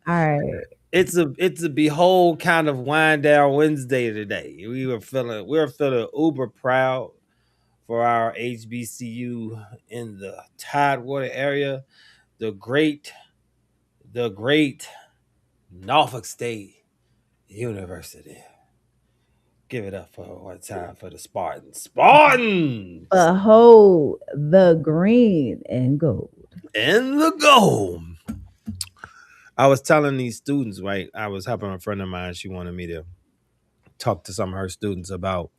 right. It's a behold kind of wind down Wednesday today. We were feeling uber proud for our HBCU in the Tidewater area, the great the great Norfolk State University. Give it up for one time for the Spartans. Spartans Behold the green and gold. in the goal. I was telling these students, right? I was helping a friend of mine. She wanted me to talk to some of her students about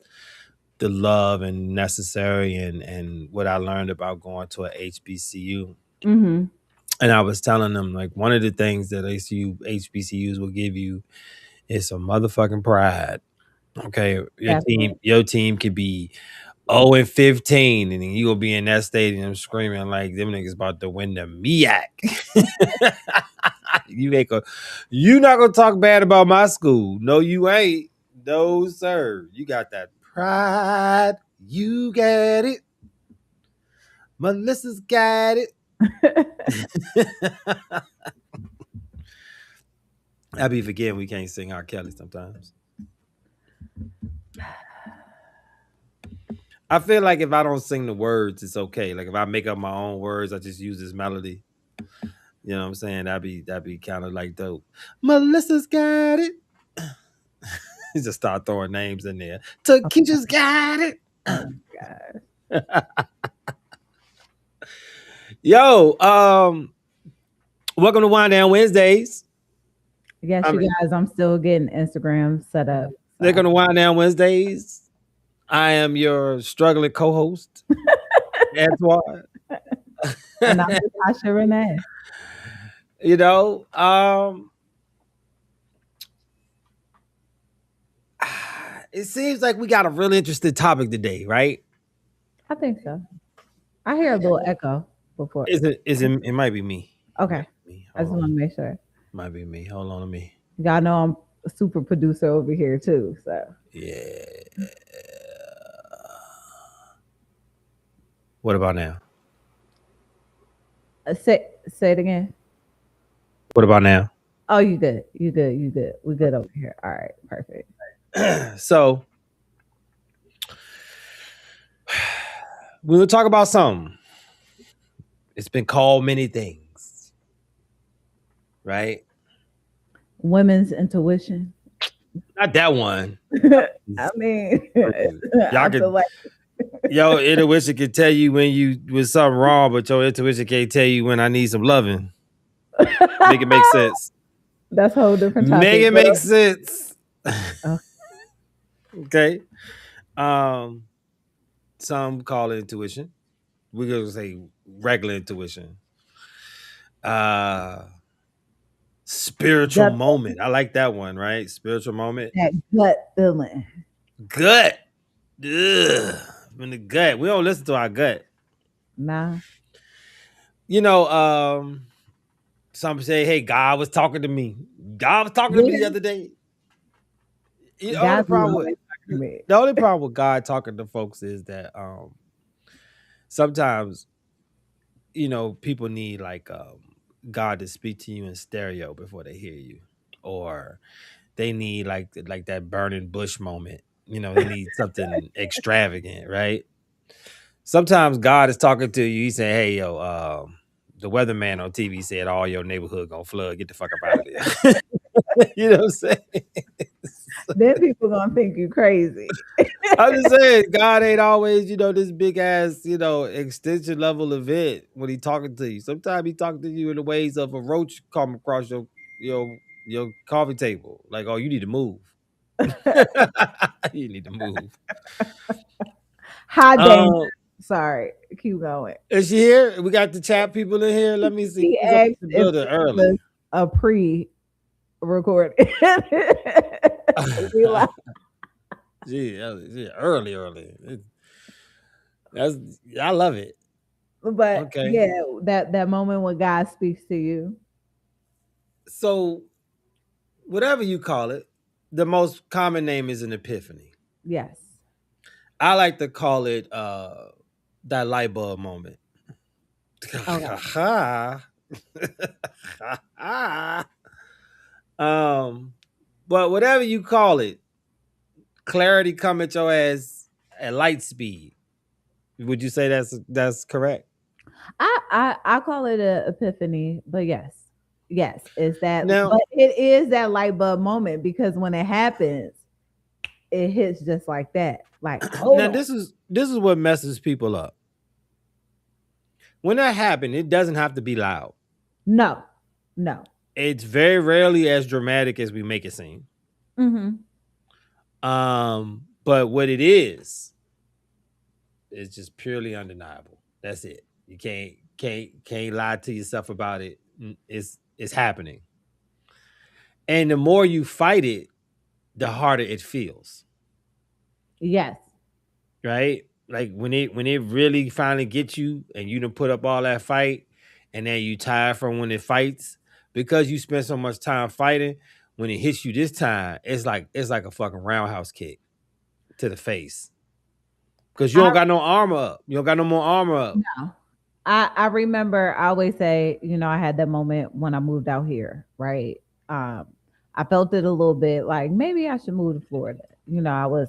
the love and necessary and what I learned about going to a HBCU. Mm-hmm. And I was telling them like one of the things that HBCUs will give you is some motherfucking pride. Okay, Definitely. your team could be 0-15, and then you will be in that stadium screaming like them niggas about to win the MEAC. you ain't gonna, you not gonna talk bad about my school. No, you ain't. No, sir. You got that pride. You got it. Melissa's got it. I be forgetting we can't sing R. Kelly sometimes. I feel like if I don't sing the words, it's okay. Like if I make up my own words, I just use this melody. You know what I'm saying? That'd be kind of like dope. Melissa's got it. Just start throwing names in there. Takesha's got it. Oh my god. Yo, welcome to Wind Down Wednesdays. Yes, I you mean, guys, I'm still getting Instagram set up. they're So gonna Wind Down Wednesdays. I am your struggling co-host, Antoine. and I'm Natasha Renee. you know, it seems like we got a really interesting topic today, right? I think so. I hear a little echo before. It might be me. It might Okay. be me. I Hold just on. want to make sure. Might be me. Hold on to me. Y'all know I'm a super producer over here too. So Yeah. What about now? say it again. What about now? Oh, you good. You good. You good. We good over here. All right. Perfect. So we will talk about something. It's been called many things, right? Women's intuition. Not that one. I mean, Y'all I feel could like Yo, intuition can tell you when you was something wrong, but your intuition can't tell you when I need some loving. Make it make sense. that's a whole different Make topic. it But make sense. oh, Okay. Um, some call it intuition. We're gonna say regular intuition. Uh spiritual gut, moment. I like that one, right? Spiritual moment. that gut feeling. Gut. Ugh. In the gut. We don't listen to our gut. Nah, You know, some say, hey, God was talking to me. God was talking to me the yeah, other day. The only God's problem always with talking to me. the only problem with God talking to folks is that sometimes people need like God to speak to you in stereo before they hear you, or they need like that burning bush moment. They need something extravagant, right? Sometimes God is talking to you. He saying, "Hey, yo, the weatherman on TV said all your neighborhood gonna flood. Get the fuck up out of there." you know what I'm saying? Then people gonna think you crazy. I'm just saying, God ain't always, this big ass, extension level event when he talking to you. Sometimes he talking to you in the ways of a roach come across your coffee table. Like, oh, you need to move. you need to move. High danger. Um, Sorry, keep going. is she here? We got the chat people in here. Let me see. He Who's up asked in the if building this was early? a pre-recorded. we like, Gee, early, early. That's I love it. but Okay. yeah, that moment when God speaks to you. So whatever you call it, the most common name is an epiphany. Yes. I like to call it that light bulb moment. Okay. um, but whatever you call it, clarity come at your ass at light speed. Would you say that's correct? I call it a epiphany, but yes, yes, it's that. Now, But it is that light bulb moment because when it happens, it hits just like that. Like, hold now on, this is what messes people up. When that happens, it doesn't have to be loud. no, no. It's very rarely as dramatic as we make it seem. Mm-hmm. But what it is just purely undeniable. That's it. You can't lie to yourself about it. It's happening. And the more you fight it, the harder it feels. Yes, Right? Like when it really finally gets you and you done put up all that fight and then you tired from when it fights, because you spend so much time fighting, when it hits you this time, it's like a fucking roundhouse kick to the face. Because you I don't got no armor up. You don't got no more armor up. no. I remember I always say, I had that moment when I moved out here, right? Um, I felt it a little bit like maybe I should move to Florida. I was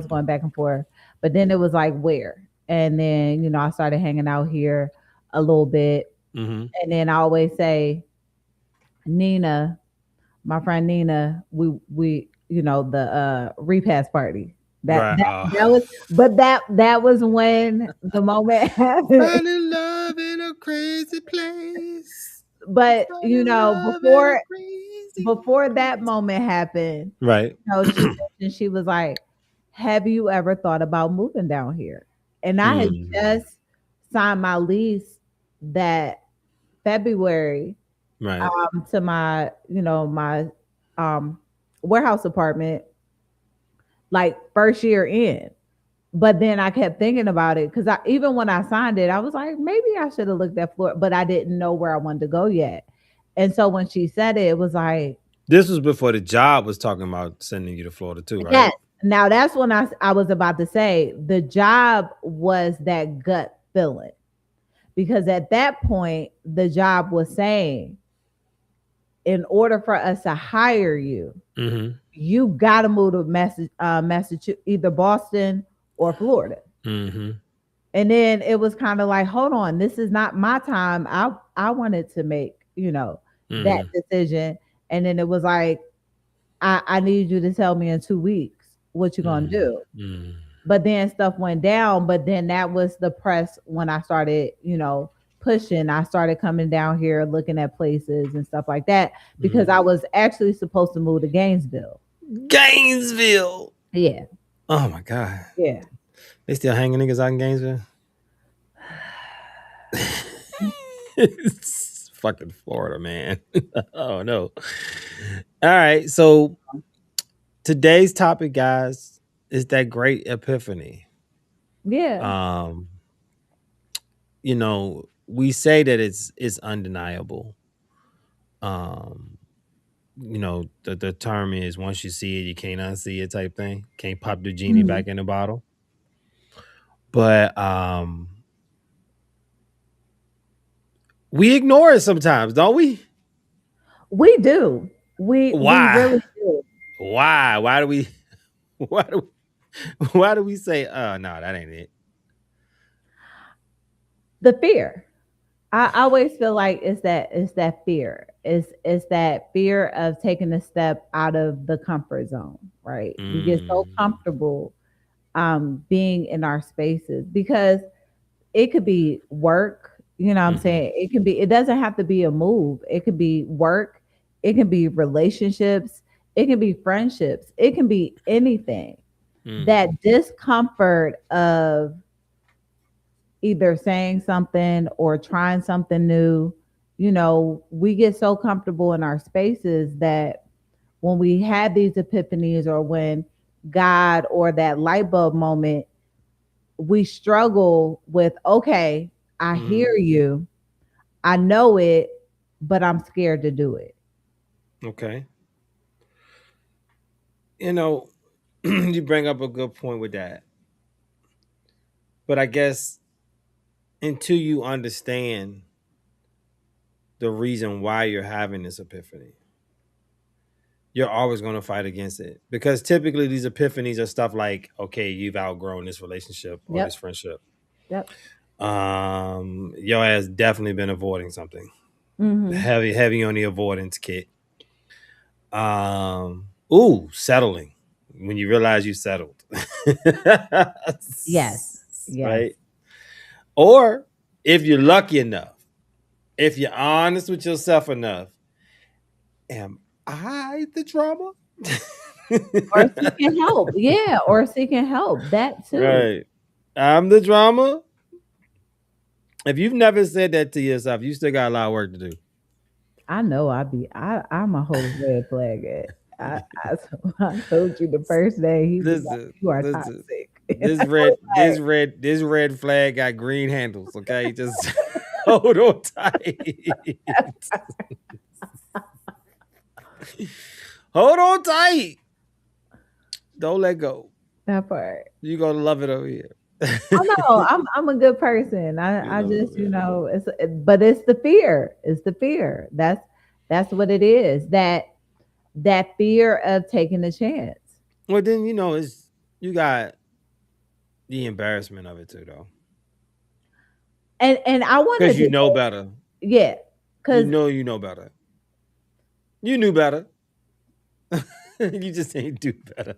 going back and forth, but then it was like where? And then, I started hanging out here a little bit. Mm-hmm. And then I always say, Nina, my friend Nina, we the repast party. That Right. that that was but that was when the moment happened. Fell in love in a crazy place. But Fell in love in a crazy, before that crazy. moment happened, Right. she mentioned, she was like, "Have you ever thought about moving down here?" And I had Mm. just signed my lease that February, Right. to my um warehouse apartment, like first year in. But then I kept thinking about it because even when I signed it, I was like, maybe I should have looked at Florida, but I didn't know where I wanted to go yet. And so when she said it, it was like, This was before the job was talking about sending you to Florida too, yes. right? Now that's when I was about to say the job was that gut feeling because at that point the job was saying, in order for us to hire you, Mm-hmm. you got to move to Massachusetts, either Boston or Florida. Mm-hmm. And then it was kind of like, hold on, this is not my time. I wanted to make, that Mm-hmm. decision. And then it was like, I need you to tell me in 2 weeks what you're gonna do. Mm-hmm. But then stuff went down. But then that was the press when I started, pushing. I started coming down here looking at places and stuff like that because I was actually supposed to move to Gainesville. Gainesville. Yeah. Oh my God. Yeah. They still hanging niggas out in Gainesville? It's fucking Florida, man. Oh no. All right. So today's topic, guys, is that great epiphany. Yeah. Um, we say that it's undeniable. Um, the term is once you see it, you can't unsee it type thing. Can't pop the genie Mhm. back in the bottle. But we ignore it sometimes, don't we? We do. We Why? really do. Why? Why do we why do why do we say, oh no, that ain't it? The fear. I always feel like it's that fear. It's that fear of taking a step out of the comfort zone, right? We get so Mm, comfortable being in our spaces because it could be work, you know what I'm mhm, saying? It doesn't have to be a move. It could be work, it can be relationships, it can be friendships, it can be anything. mm, That discomfort of either saying something or trying something new, we get so comfortable in our spaces that when we have these epiphanies or when God or that light bulb moment, we struggle with, okay, I mhm. hear you, I know it, but I'm scared to do it. Okay. You know, you bring up a good point with that. But I guess until you understand the reason why you're having this epiphany. You're always going to fight against it because typically these epiphanies are stuff like, okay, you've outgrown this relationship or this Yep. friendship. Yep. Your ass definitely been avoiding something. Mm-hmm. Heavy on the avoidance kit. Ooh, settling. When you realize you settled. Yes. Yes. Right? Or if you're lucky enough, if you're honest with yourself enough, am I the drama? Or seeking help. Yeah. Or seeking help. That too. Right. I'm the drama. If you've never said that to yourself, you still got a lot of work to do. I know I'm a whole red flag at. I, I told you the first day he was like, Listen, "You are listen. toxic." And I was like, This red flag got green handles. Okay, just hold on tight. Hold on tight. Don't let go. that part. You're gonna love it over here. Oh no, I'm a good person. You I know, just man. but it's the fear. It's the fear. That's what it is. That fear of taking a chance. Well, then it's you got the embarrassment of it too, though, And I because wanted you to know better. yeah, because You know better. You knew better. You just ain't do better.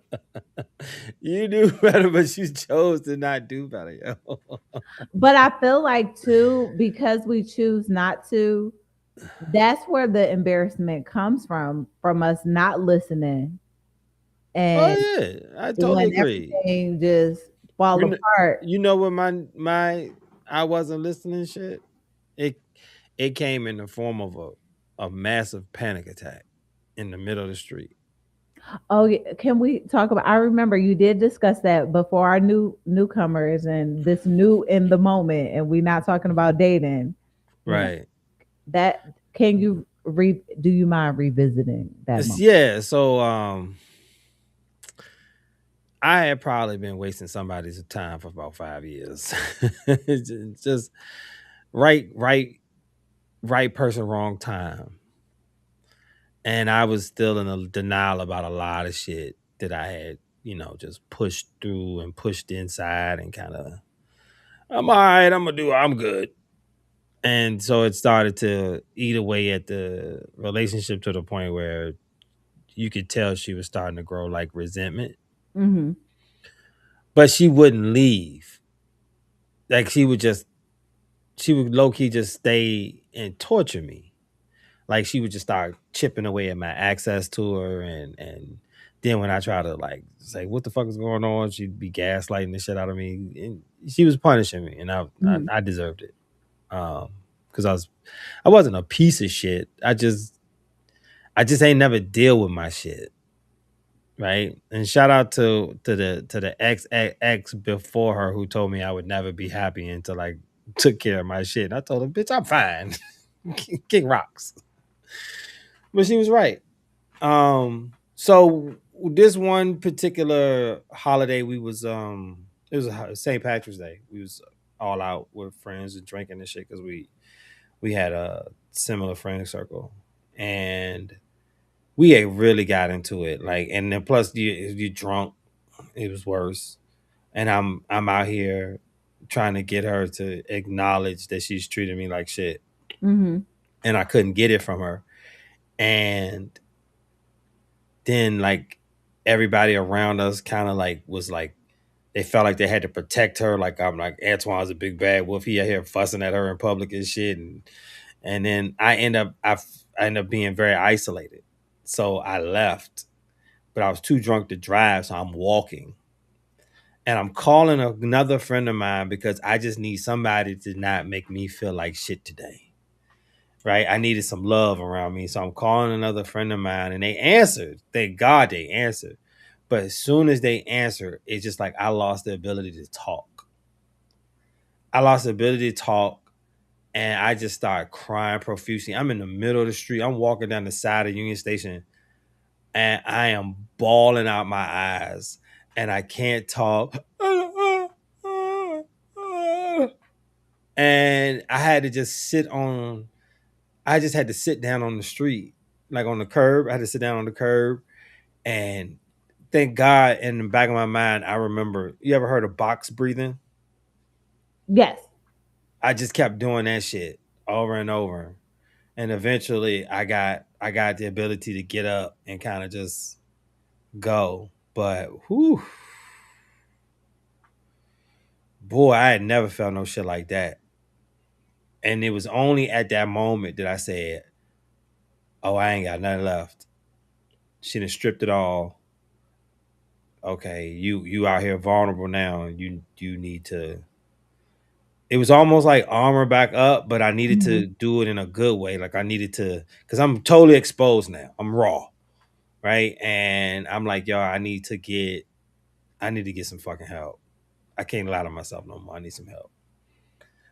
You knew better, but you chose to not do better, yo. but I feel like too, because we choose not to, that's where the embarrassment comes from us not listening Oh and yeah, I totally when agree. everything just fall You know, apart. you know what my I wasn't listening shit. It it came in the form of a massive panic attack in the middle of the street. Oh, yeah, can we talk about? I remember you did discuss that before our newcomers and this new in the moment, and we're not talking about dating. You know Right. that. Can you do you mind revisiting that moment? Yeah. So I had probably been wasting somebody's time for about 5 years. Just right, right, right person, wrong time. And I was still in a denial about a lot of shit that I had, just pushed through and pushed inside and kind of, I'm all right, I'm good. And so it started to eat away at the relationship to the point where you could tell she was starting to grow like resentment, Mm-hmm. but she wouldn't leave. Like she would low key just stay and torture me. Like she would just start chipping away at my access to her, and then when I try to like say what the fuck is going on, she'd be gaslighting the shit out of me, and she was punishing me, and Mm-hmm. I deserved it, because I wasn't a piece of shit. I just ain't never deal with my shit, right? And shout out to the ex before her who told me I would never be happy until I took care of my shit. And I told her, bitch, I'm fine. King rocks. But she was right. So this one particular holiday, we was it was St. Patrick's Day. We was all out with friends and drinking and shit because we had a similar friend circle, and we had really got into it. Like, and then plus you drunk, it was worse. And I'm out here trying to get her to acknowledge that she's treating me like shit, Mm-hmm. and I couldn't get it from her. And then like everybody around us kind of like was like they felt like they had to protect her. Like I'm like Antoine's a big bad wolf. He out here fussing at her in public and shit. And then I end up being very isolated. So I left, but I was too drunk to drive, so I'm walking. And I'm calling another friend of mine because I just need somebody to not make me feel like shit today. Right? I needed some love around me. So I'm calling another friend of mine and they answered. Thank God they answered. But as soon as they answered, it's just like I lost the ability to talk. I lost the ability to talk and I just started crying profusely. I'm in the middle of the street. I'm walking down the side of Union Station and I am bawling out my eyes and I can't talk. And I had to just sit on. I just had to sit down on the street, like on the curb. I had to sit down on the curb, and thank God, in the back of my mind, I remember. You ever heard of box breathing? Yes. I just kept doing that shit over and over, and eventually, I got the ability to get up and kind of just go. But whew, boy, I had never felt no shit like that. And it was only at that moment that I said, "Oh, I ain't got nothing left." She done stripped it all. Okay, you out here vulnerable now. You need to. It was almost like armor back up, but I needed Hmm. to do it in a good way. Like I needed to, because I'm totally exposed now. I'm raw, right? And I'm like, yo, I need to get some fucking help. I can't lie to myself no more. I need some help.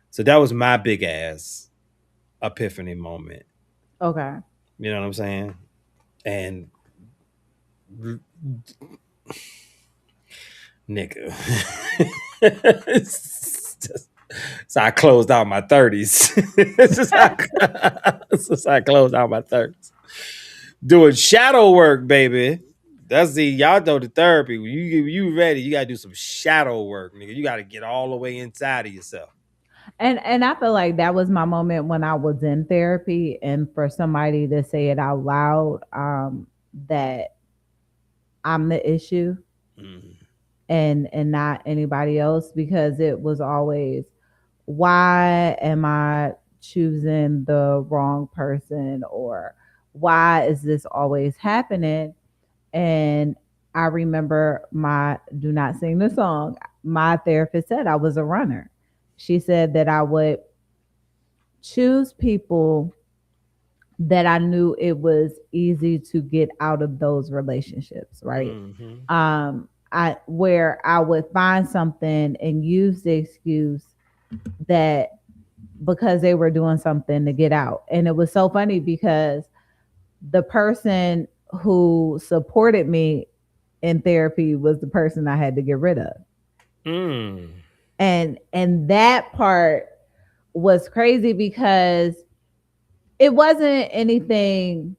So that was my big ass epiphany moment. Okay. You know what I'm saying? And nigga. So I closed out my 30s. It's just how, it's just how I closed out my 30s. Doing shadow work, baby. That's the y'all know the therapy. When you ready, you gotta do some shadow work, nigga. You gotta get all the way inside of yourself. And I feel like that was my moment when I was in therapy, and for somebody to say it out loud, that I'm the issue Mm, and not anybody else, because it was always, why am I choosing the wrong person, or why is this always happening? And I remember, my do not sing the song, my therapist said I was a runner. She said that I would choose people that I knew it was easy to get out of those relationships, right? mm-hmm. I where I would find something and use the excuse that because they were doing something to get out. And it was so funny because the person who supported me in therapy was the person I had to get rid of. Mm, And that part was crazy because it wasn't anything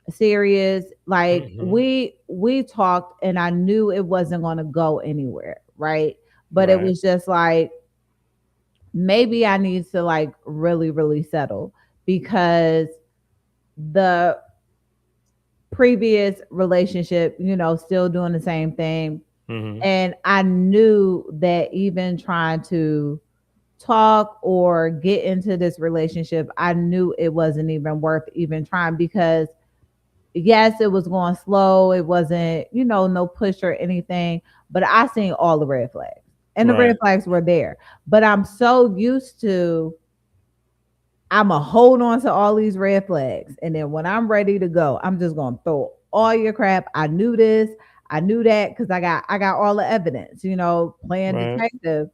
serious. Like mm-hmm. we talked and I knew it wasn't going to go anywhere, right? But it Right. was just like, maybe I need to like really really settle, because the previous relationship, still doing the same thing. Mm-hmm. And I knew that even trying to talk or get into this relationship, I knew it wasn't even worth even trying, because yes, it was going slow. It wasn't, no push or anything, but I seen all the red flags, and the red Right. flags were there. But I'm so used to, I'm going to hold on to all these red flags. And then when I'm ready to go, I'm just going to throw all your crap. I knew this. I knew that because I got all the evidence, playing Right. detective.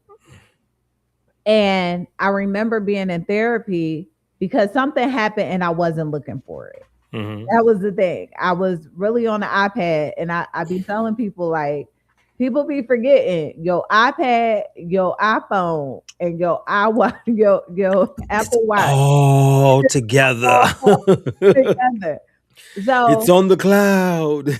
And I remember being in therapy because something happened and I wasn't looking for it. Mm-hmm. That was the thing. I was really on the iPad, and I be telling people, like, people be forgetting your iPad, your iPhone, and your iWatch, your It's Apple Watch all together. all together. It's So on the cloud.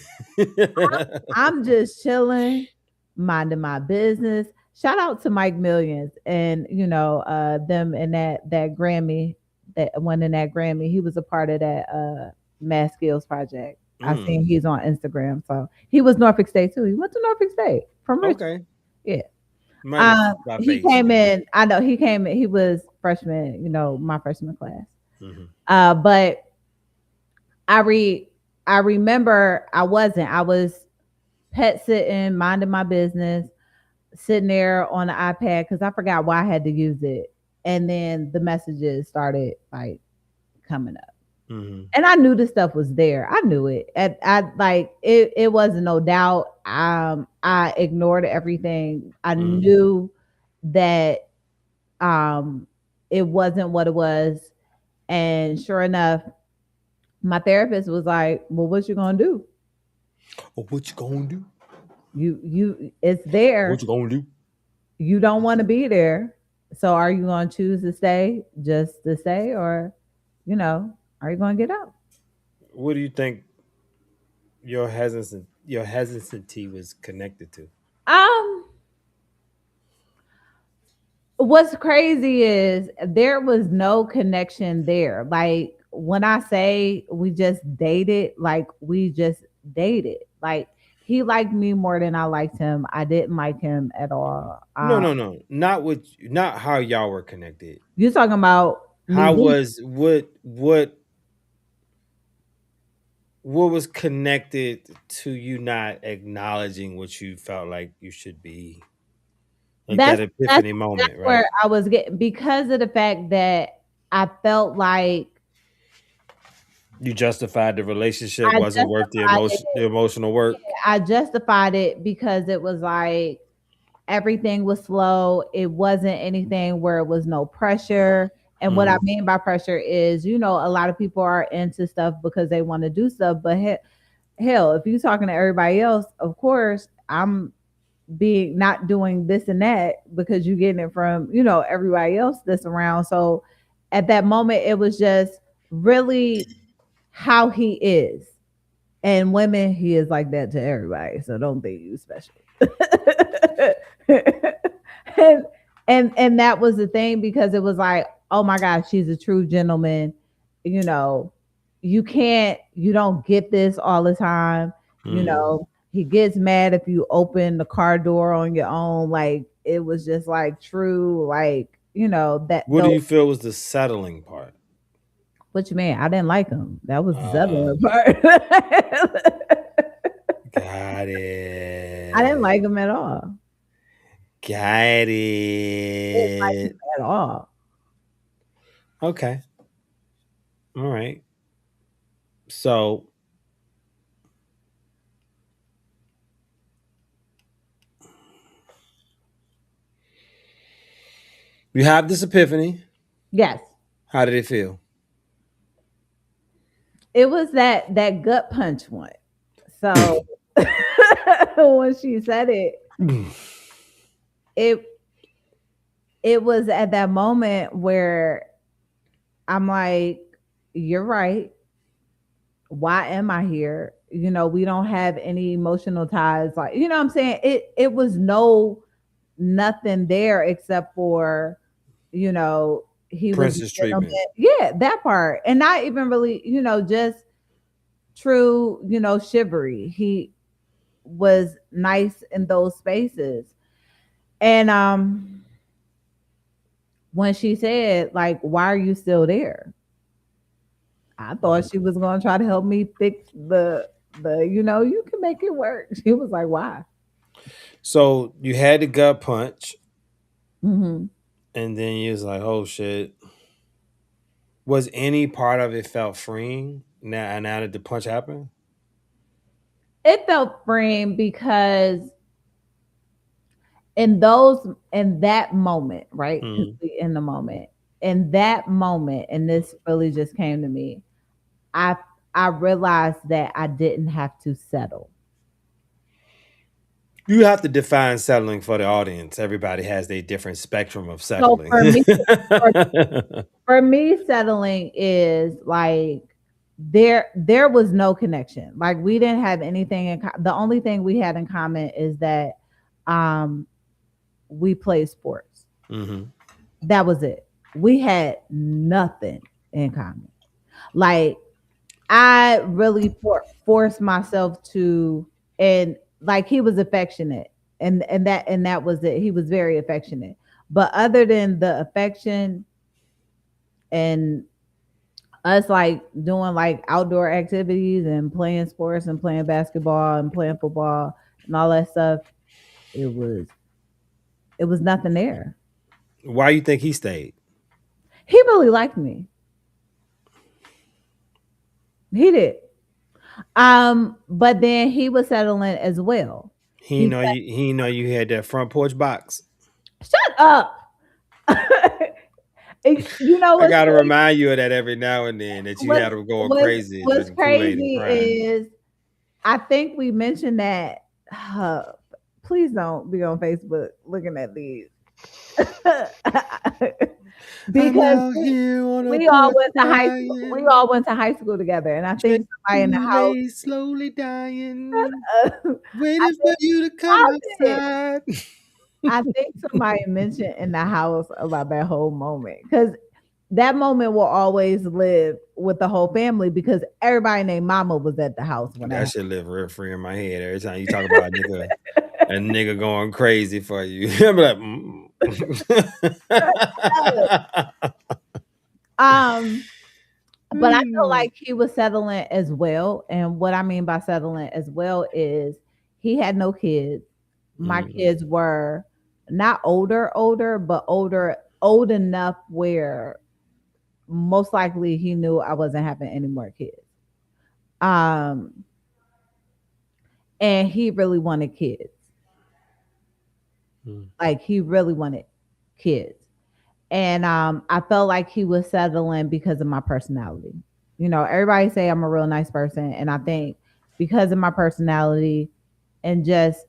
I'm just chilling, minding my business. Shout out to Mike Millions and them and that Grammy, that winning that Grammy. He was a part of that Mass Skills project. I seen Mm, he's on Instagram. So he was Norfolk State too. He went to Norfolk State from Richmond. okay. Yeah. Might have by He face came maybe. in. I know he came in. He was freshman. My freshman class. Mm-hmm. But I re I remember I wasn't. I was pet sitting, minding my business, sitting there on the iPad because I forgot why I had to use it. And then the messages started like coming up. Mm-hmm. And I knew the stuff was there. I knew it. I like it. It wasn't no doubt. I ignored everything. I Mm-hmm. knew that um, it wasn't what it was. And sure enough, my therapist was like, "Well, what you gonna do? Oh, what you gonna do? It's What there. you gonna do? You don't want to be there. So are you gonna choose to stay just to stay, or, you know?" Are you going to get out? What do you think your hesitancy was connected to? Um, what's crazy is there was no connection there. Like when I say we just dated, like we just dated. Like he liked me more than I liked him. I didn't like him at all. No, no, no. Not how y'all were connected. You talking about me How being was what was connected to you not acknowledging what you felt like you should be? Like that's that that's epiphany that's moment, where right? I was getting because of the fact that I felt like You justified the relationship I wasn't worth justified the it. emotional work. I justified it because it was like everything was slow. It wasn't anything where it was no pressure. And what I Hmm. mean by pressure is, a lot of people are into stuff because they want to do stuff. But hell, if you're talking to everybody else, of course, I'm being not doing this and that because you're getting it from, everybody else that's around. So at that moment, it was just really how he is. And women, he is like that to everybody. So don't think you special. and and that was the thing because it was like, oh my gosh, she's a true gentleman. You know, you don't get this all the time. Hmm. He gets mad if you open the car door on your own. Like it was just like true, like, that What do though. you feel was the settling part? What you mean? I didn't like him. That was the Uh, settler part. got I didn't it. like him at all. Got Didn't like him it. at all. Okay. All right. So you have this epiphany. Yes. How did it feel? It was that gut punch one. So when she said it, it it was at that moment where I'm like, you're right. Why am I here? We don't have any emotional ties. Like, what I'm saying? It was no nothing there except for, he was a Princess gentleman. treatment. Yeah, that part. And not even really, just true, chivalry. He was nice in those spaces. And when she said, like, why are you still there? I thought she was gonna try to help me fix the you can make it work. She was like, why? So you had the gut punch, Hmm. and then you was like, "Oh shit!" Was any part of it felt freeing now that the punch happened? It felt freeing because in that moment, right? Because Hmm. we in the moment. In that moment, and this really just came to me, I I realized that I didn't have to settle. You have to define settling for the audience. Everybody has their different spectrum of So settling. for, for me, settling is like there was no connection. Like we didn't have anything the only thing we had in common is that um we played sports. Hmm. That was it. We had nothing in common. Like I really forced myself to, and like he was affectionate, and that was it. He was very affectionate. But other than the affection and us like doing like outdoor activities and playing sports and playing basketball and playing football and all that stuff, it was it was nothing there. Why you think he stayed? He really liked me. He did. But then he was settling as well. He He know you. He know you had that front porch box. said, "Shut up." You know I what's gotta crazy? remind you of that every now and then that you What's had him going what's crazy and what's drinking Kool Aid and crazy crying. is I think we mentioned that. Please don't be on Facebook looking at these. I'm because out here on a we all porch went to high school. We crying, all went to high school together, and I think somebody in the dreaming you house. lay slowly dying, I waiting for think you to come stop it. outside. I think somebody mentioned in the house about that whole moment because that moment will always live with the whole family because everybody named Mama was at the house when that That shit live real free in my head every time you talk about a nigga going crazy for you. I'm like, happened. Um, but I feel mm, like he was settling as well. And what I mean by settling as well is he had no kids. My mm, kids were not older, but old enough where most likely he knew I wasn't having any more kids. Um, and he really wanted kids. mm, Like he really wanted kids. And I felt like he was settling because of my personality. You know, everybody say I'm a real nice person, and I think because of my personality and just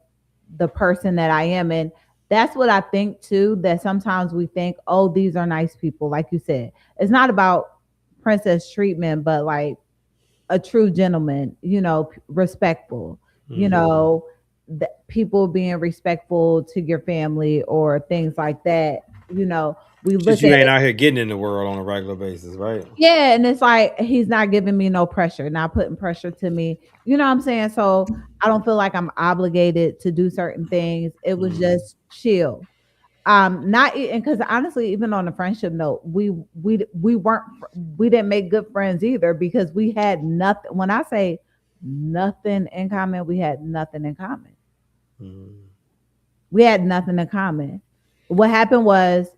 the person that I am, and that's what I think too. That sometimes we think, oh, these are nice people, like you said. It's not about princess treatment, but like a true gentleman, you know, respectful, you mm. know, people being respectful to your family or things like that, you know, we Just look you at ain't it. out here getting in the world on a regular basis, right? Yeah, and it's like he's not giving me no pressure, not putting pressure to me. You know what I'm saying? So I don't feel like I'm obligated to do certain things. It was Mm, just chill. Not and because honestly, even on a friendship note, we weren't we didn't make good friends either because we had nothing. When I say nothing in common, we had nothing in common. mm. We had nothing in common. What happened was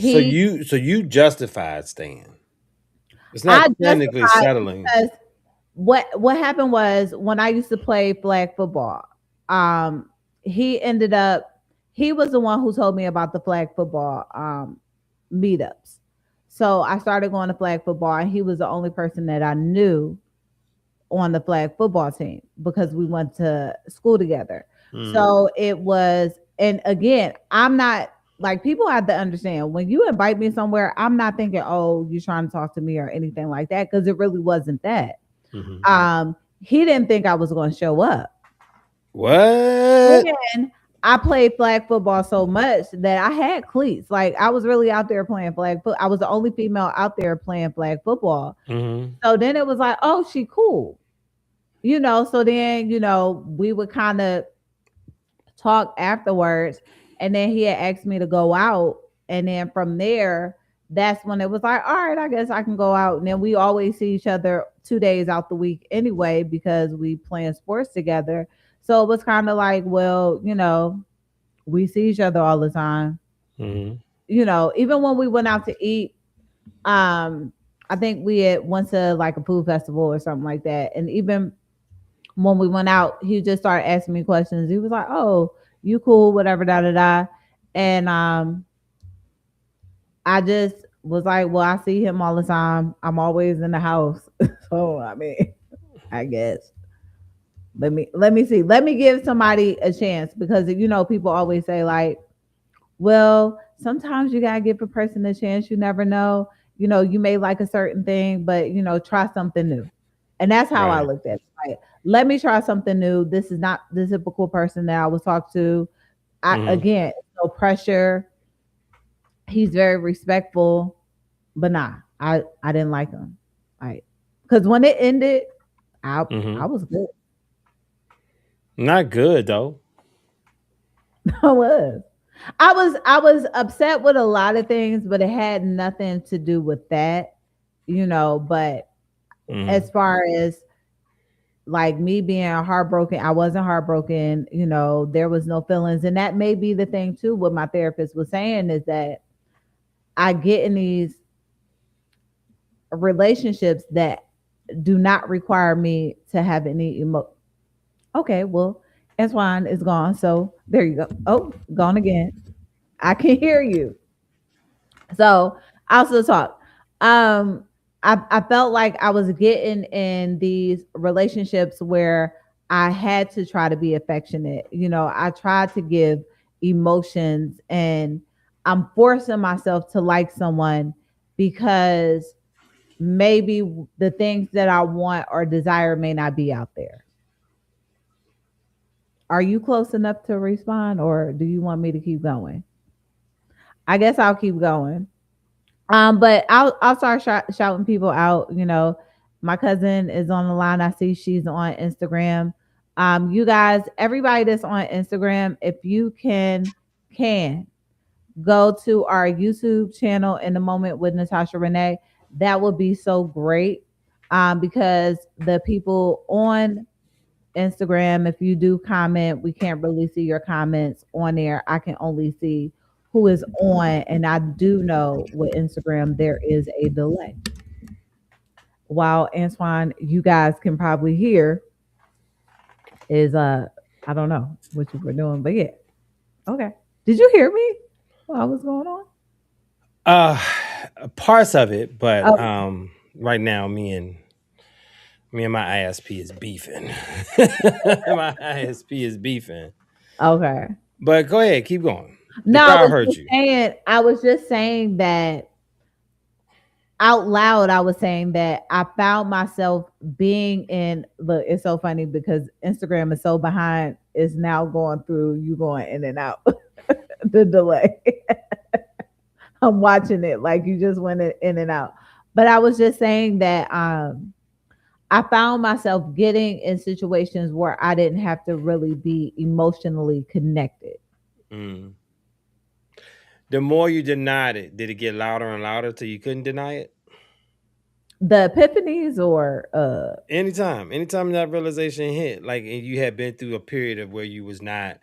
So he you justified staying. It's I not technically justified settling. because what happened was when I used to play flag football, um, he ended up he was the one who told me about the flag football meetups. So I started going to flag football, and he was the only person that I knew on the flag football team because we went to school together. Mm, So it was, and again, I'm not like people have to understand when you invite me somewhere, I'm not thinking, oh, you're trying to talk to me or anything like that because it really wasn't that. hmm. He didn't think I was going to show up. What? And I played flag football so much that I had cleats. Like I was really out there playing flag foot. I was the only female out there playing flag football. Hmm. So then it was like, oh, she cool. You know, so then, you know, we would kind of talk afterwards. And then he had asked me to go out. And then from there, that's when it was like, all right, I guess I can go out. And then we always see each other 2 days out the week anyway, because we playing sports together. So it was kind of like, well, you know, we see each other all the time. Hmm. You know, even when we went out to eat, um, I think we had went to like a food festival or something like that. And even when we went out, he just started asking me questions. He was like, "Oh, you cool, whatever, da da da." And I just was like, "Well, I see him all the time. I'm always in the house." So I mean, I guess let me see. Let me give somebody a chance because you know people always say like, well, sometimes you gotta give a person a chance. You never know. You know, you may like a certain thing, but you know, try something new. And that's how I Right. looked at it. Like, let me try something new. This is not the typical person that I was talk to. I Hmm. again, no pressure. He's very respectful, but nah, I didn't like him. Like, because when it ended, I Hmm. was good. Not good though. I was. I was upset with a lot of things, but it had nothing to do with that, you know. But Hmm. as far as like me being heartbroken, I wasn't heartbroken, you know, there was no feelings. And that may be the thing too, what my therapist was saying is that I get in these relationships that do not require me to have any Okay, well, Antoine is gone. So there you go. Oh, gone again. I can hear you. So I'll still talk. Um, I felt like I was getting in these relationships where I had to try to be affectionate. You know, I tried to give emotions and I'm forcing myself to like someone because maybe the things that I want or desire may not be out there. Are you close enough to respond, or do you want me to keep going? I guess I'll keep going. But I'll start shouting people out. You know, my cousin is on the line. I see she's on Instagram. You guys, everybody that's on Instagram, if you can go to our YouTube channel in the moment with Natasha Renee. That would be so great. Because the people on Instagram, if you do comment, we can't really see your comments on there. I can only see who is on, and I do know with Instagram there is a delay. While Antoine, you guys can probably hear is I don't know what you were doing, but yeah. Okay. Did you hear me? What was going on? Uh, Parts of it, but Oh, right now me and my ISP is beefing. My ISP is beefing. okay. But go ahead, keep going. The No, crowd heard you. I was just saying that out loud. I was saying that I found myself being in, look, it's so funny because Instagram is so behind, it's now going through, you going in and out, the delay. I'm watching it like you just went in and out. But I was just saying that I found myself getting in situations where I didn't have to really be emotionally connected. Mm. The more you denied it, did it get louder and louder till you couldn't deny it? The epiphanies or Anytime that realization hit, like and you had been through a period of where you was not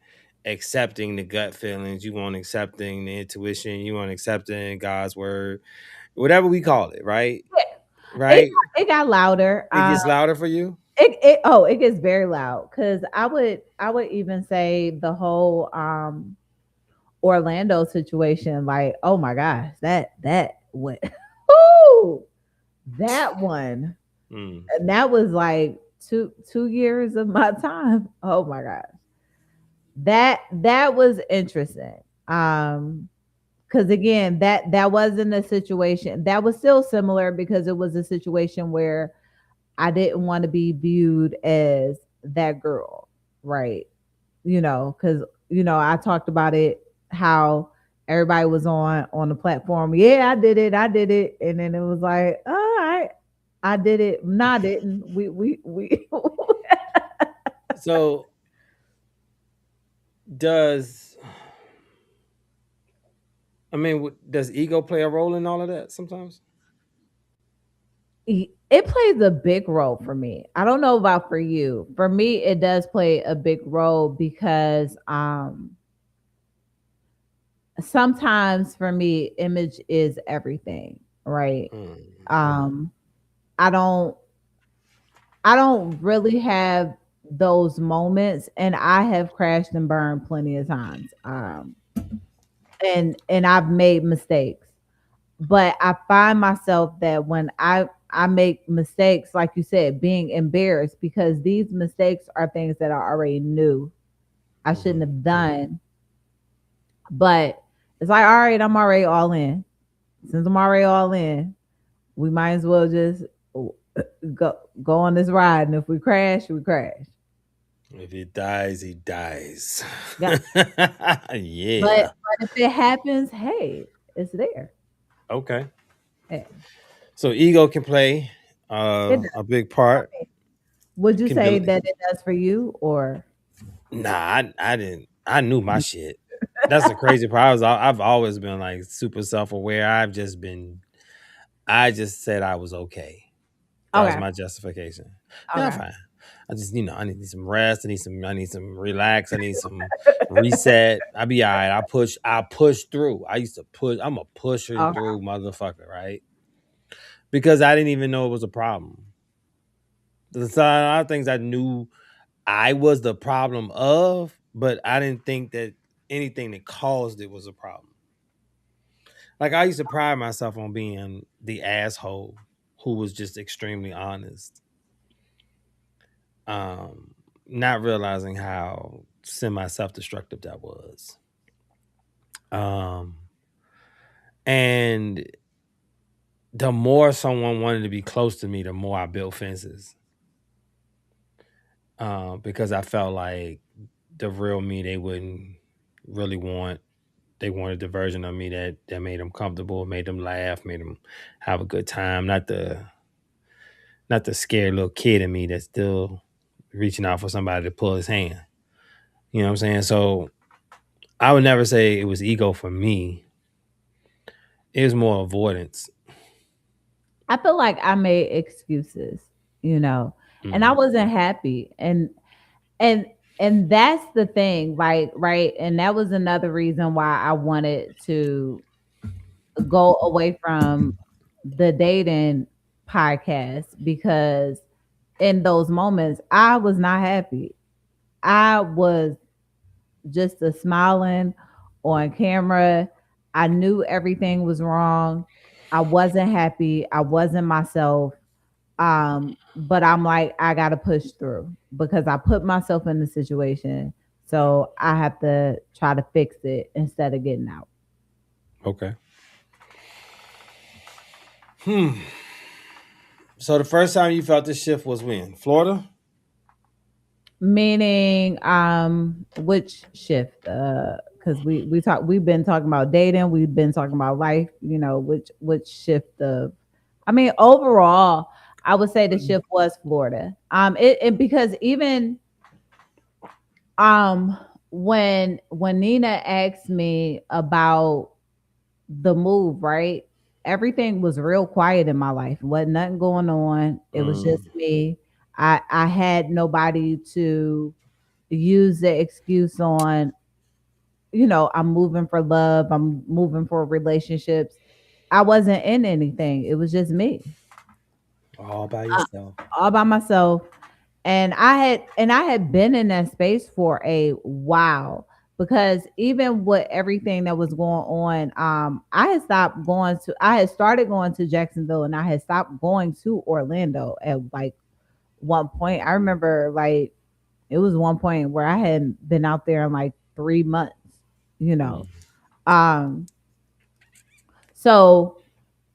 accepting the gut feelings, you weren't accepting the intuition, you weren't accepting God's word, whatever we call it, right? it Right? it got louder. It gets louder for you. It gets very loud because I would even say the whole Orlando situation, like, oh my gosh, that what ooh, that one. Mm. And that was like two years of my time. Oh my gosh. That was interesting. Because again, that wasn't a situation that was still similar because it was a situation where I didn't want to be viewed as that girl, right? Because I talked about it how everybody was on the platform. Yeah, I did it, and then it was like, all right, I did it. No, I didn't. We. So does does ego play a role in all of that sometimes? It plays a big role for me. I don't know about for you. For me, it does play a big role because sometimes for me, image is everything, right? Mm. Um, I don't I don't really have those moments, and I have crashed and burned plenty of times. And I've made mistakes, but I find myself that when I make mistakes, like you said, being embarrassed because these mistakes are things that I already knew I shouldn't Mhm. have done. But it's like, all right, I'm already all in. Since I'm already all in, we might as well just go on this ride. And if we crash, we crash. If he dies, he dies. Yeah. But Yeah. but if it happens, hey, it's there. Okay. Hey, So ego can play it does a big for part. me. Would It you can say del that it does for you, or Nah, I didn't. I knew my shit. That's the crazy part. I've always been like super self aware. I just said I was okay. That was okay, my justification. Yeah, I'm okay, fine. I just, I need some rest. I need some relax. I need some reset. I'll be all right. I push through. I used to push. I'm a pusher okay, through motherfucker, right? Because I didn't even know it was a problem. There's a lot of things I knew I was the problem of, but I didn't think that anything that caused it was a problem. Like I used to pride myself on being the asshole who was just extremely honest. Um, Not realizing how semi self destructive that was. Um, And the more someone wanted to be close to me, the more I built fences. Because I felt like the real me they wouldn't really want. They wanted the version of me that made them comfortable, made them laugh, made them have a good time. Not the scared little kid in me that's still reaching out for somebody to pull his hand. You know what I'm saying? So I would never say it was ego for me. It was more avoidance. I feel like I made excuses, you know, and I Mm-hmm. wasn't happy. And and that's the thing, like, right? And that was another reason why I wanted to go away from the dating podcast, because in those moments I was not happy. I was just a smiling on camera. I knew everything was wrong. I wasn't happy. I wasn't myself. But I'm like, I gotta push through because I put myself in the situation. So I have to try to fix it instead of getting out. Okay. Hmm. So the first time you felt this shift was when? Florida? Meaning, which shift? Because we've been talking about dating, we've been talking about life. You know, which shift of? I mean, overall, I would say the shift was Florida. It because even um when Nina asked me about the move, right? Everything was real quiet in my life. Wasn't nothing going on. It was Mm, just me. I had nobody to use the excuse on, I'm moving for love, I'm moving for relationships. I wasn't in anything. It was just me. all by Uh, yourself. all by myself. And I had been in that space for a while, because even with everything that was going on, I had started going to Jacksonville, and I had stopped going to Orlando at like one point. I remember, like, it was one point where I hadn't been out there in like 3 months, you know. Mm, Um, so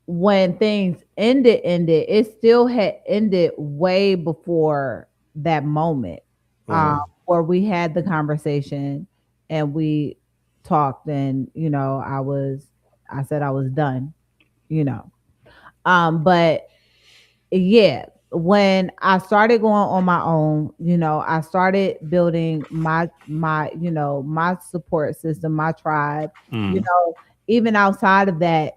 when things ended, it still had ended way before that moment, uh-huh. where we had the conversation and we talked, and I said I was done, you know. But yeah, when I started going on my own, I started building my support system, my tribe, you Mm. know, even outside of that,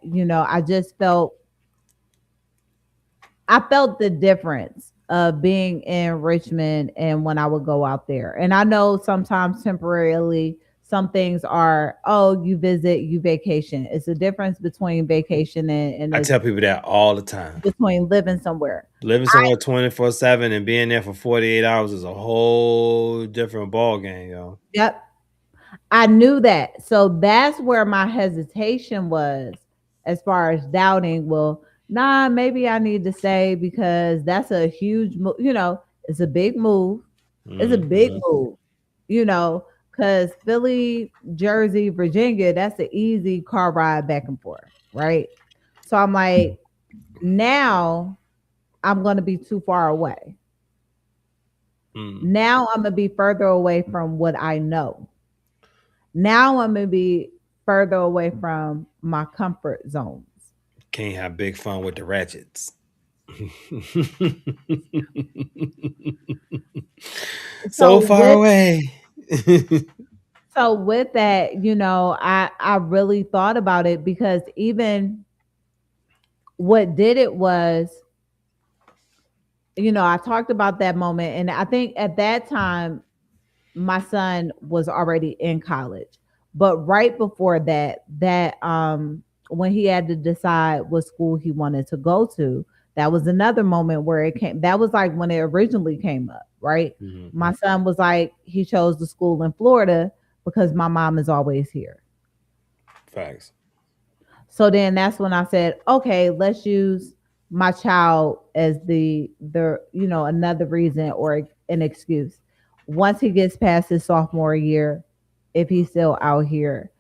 I felt the difference of being in Richmond and when I would go out there. And I know sometimes temporarily some things are, oh, you visit, you vacation. It's a difference between vacation and I it's tell people that all the time. between living somewhere. Living somewhere 24/7 and being there for 48 hours is a whole different ball game, yo. Yep. I knew that. So that's where my hesitation was, as far as doubting, well, nah, maybe I need to stay because that's a huge move. It's a big move. It's a big Mm-hmm. move, because Philly, Jersey, Virginia, that's an easy car ride back and forth, right? So I'm like, now I'm going to be too far away. Mm. Now I'm going to be further away from what I know. Now I'm going to be further away from my comfort zones. Can't have big fun with the ratchets. So So far with away. so with that, I really thought about it, because even what did it was, I talked about that moment, and I think at that time my son was already in college. But right before that, when he had to decide what school he wanted to go to, that was another moment where it came. That was like when it originally came up, right? Mm-hmm. My son was like, he chose the school in Florida because my mom is always here. Facts. So then that's when I said, okay, let's use my child as the another reason or an excuse. Once he gets past his sophomore year, if he's still out here,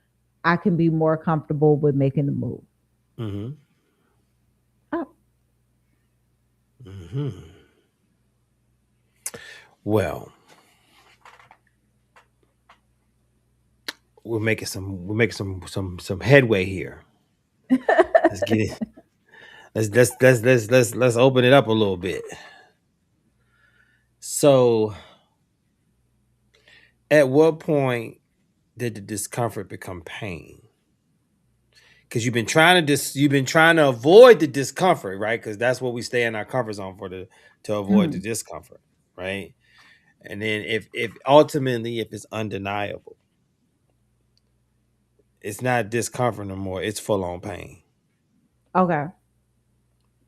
I can be more comfortable with making the move. Mm-hmm. Oh, Mm-hmm. Well, we're making some headway here. Let's get it. Let's open it up a little bit. So, at what point did the discomfort become pain? Because you've been trying to avoid the discomfort, right? Because that's what we stay in our comfort zone for, to avoid the mhm. discomfort, right? And then if ultimately if it's undeniable, it's not discomfort no more. It's full on pain, Okay.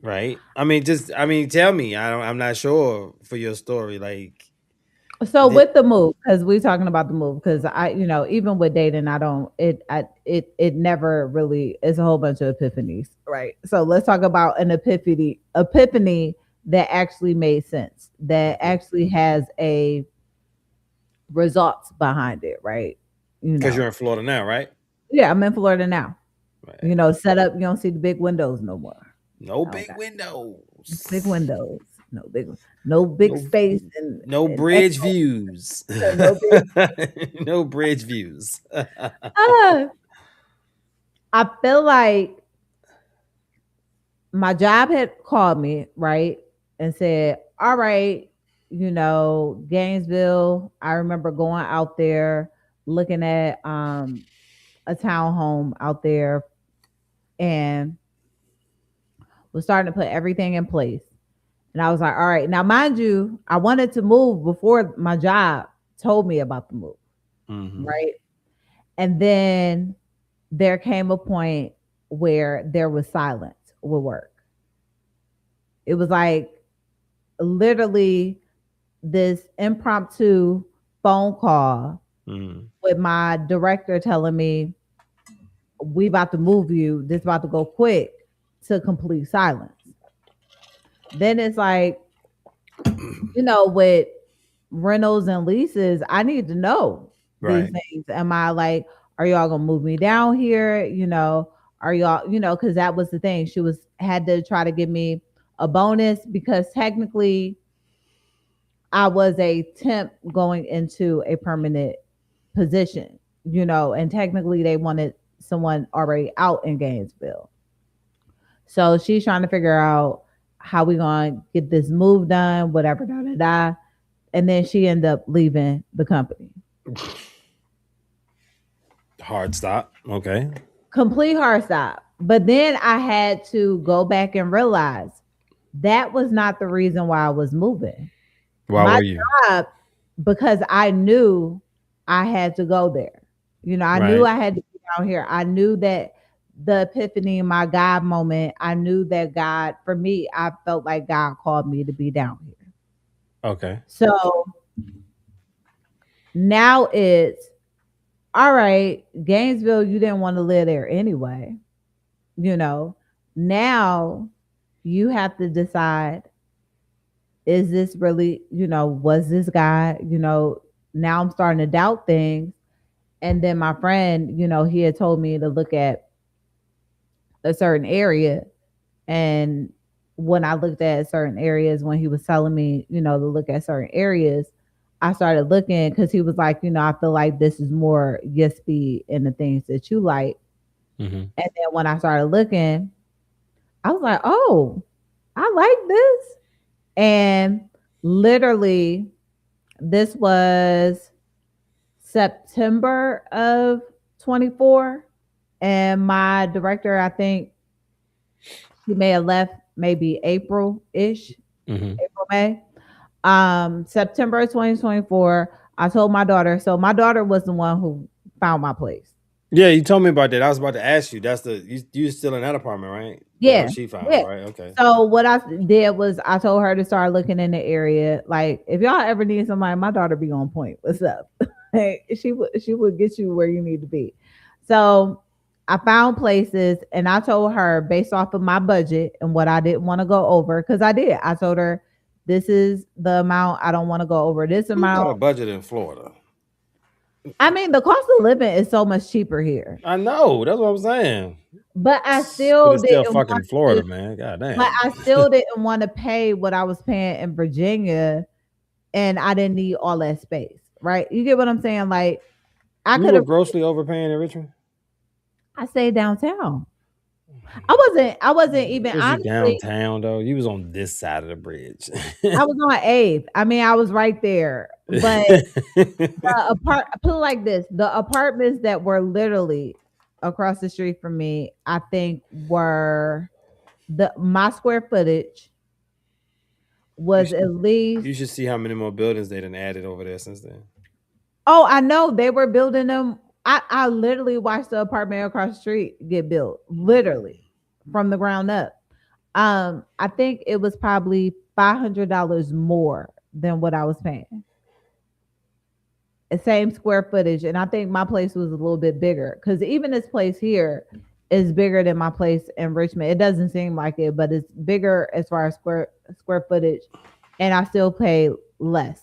right? I mean, tell me. I'm not sure for your story. Like, So did, with the move, because we're talking about the move, because even with dating, it never really is a whole bunch of epiphanies, right? So let's talk about an epiphany that actually made sense, that okay, actually has a results behind it, right? You because know, you're in Florida now, right? yeah, I'm in Florida now. Right. Set up, you don't see the big windows no more. No big Okay, big windows. windows, no big No, space, and no and bridge echo, views. no big. No bridge views. Uh, I feel like my job had called me, right, and said, all right, Gainesville. I remember going out there looking at a townhome out there and was starting to put everything in place. And I was like, all right. Now, mind you, I wanted to move before my job told me about the move, Hmm. right? And then there came a point where there was silence with work. It was like literally this impromptu phone call Hmm. with my director telling me, we about to move you, this about to go quick, to complete silence. Then it's like, with rentals and leases, I need to know these Right. things. Am I like, are y'all gonna move me down here? Are y'all, because that was the thing. She was had to try to give me a bonus because technically I was a temp going into a permanent position, and technically they wanted someone already out in Gainesville. So she's trying to figure out how we gonna get this move done, whatever, da da da. And then she ended up leaving the company. Hard stop. Okay. Complete hard stop. But then I had to go back and realize that was not the reason why I was moving. Why My were you? job, because I knew I had to go there. I knew Right. I had to be down here. I knew that the epiphany, my God moment, I knew that God, for me, I felt like God called me to be down here. Okay. So now it's all right, Gainesville, you didn't want to live there anyway. You know, now you have to decide, is this really, was this guy, now I'm starting to doubt things. And then my friend, he had told me to look at a certain area. And when I looked at certain areas, when he was telling me, to look at certain areas, I started looking because he was like, I feel like this is more your speed and the things that you like. Hmm. And then when I started looking, I was like, oh, I like this. And literally, this was September of 24. And my director, I think she may have left maybe April ish, Hmm. April, May. September 2024, I told my daughter. So my daughter was the one who found my place. Yeah, you told me about that. I was about to ask you. That's you still in that apartment, right? The one Yeah, she found, yeah. right? Okay. So what I did was I told her to start looking in the area. Like if y'all ever need somebody, my daughter be on point. What's up? Hey, she would get you where you need to be. So I found places and I told her based off of my budget and what I didn't want to go over, because I did. I told her this is the amount I don't want to go over this Who got amount. a budget in Florida? I mean, the cost of living is so much cheaper here, I know. That's what I'm saying. but I But still it's still didn't want fucking to. Florida, man. God But damn. I still didn't want to pay what I was paying in Virginia, and I didn't need all that space, right? You get what I'm saying? Like I You could were have. grossly overpaying in Richmond. I stayed downtown. I wasn't even Was you honestly. downtown though? You was on this side of the bridge. I was on Eighth. I mean, I was right there, but put it like this: the apartments that were literally across the street from me, I think were the my square footage you, was sh- at least. you should see how many more buildings they done added over there since then. Oh, I know they were building them. I literally watched the apartment across the street get built, literally from the ground up. I think it was probably $500 more than what I was paying. The same square footage, and I think my place was a little bit bigger because even this place here is bigger than my place in Richmond. It doesn't seem like it, but it's bigger as far as square footage, and I still pay less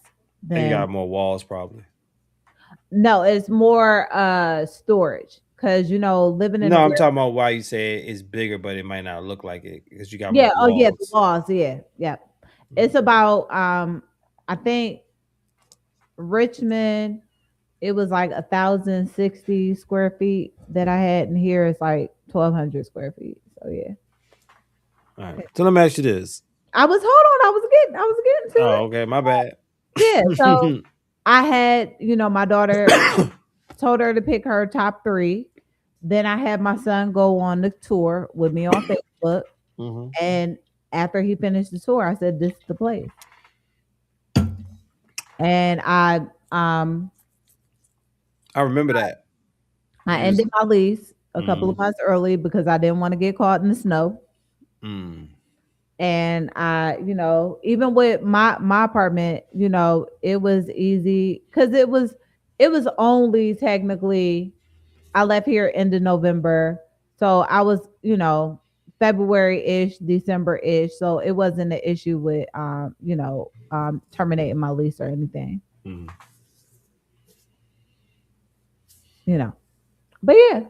And you than. got more walls probably. No, it's more storage because living in No, a I'm warehouse. talking about why you say it's bigger, but it might not look like it because you got Yeah, more oh yeah, the walls. walls, yeah, yeah. It's about I think Richmond, it was like 1,060 square feet that I had, and here it's like 1,200 square feet. So yeah. All right. So let me ask you this. I was getting to Oh, it. okay, my bad. Yeah. So I had, my daughter told her to pick her top three. Then I had my son go on the tour with me on Facebook. Hmm. And after he finished the tour, I said, "This is the place." And um I remember that. I You was. ended my lease a couple of Mm, months early because I didn't want to get caught in the snow. mm, And even with my apartment, it was easy because it was only technically I left here end of November. So I was, February-ish, December-ish. So it wasn't an issue with terminating my lease or anything, mm. you know. But yeah.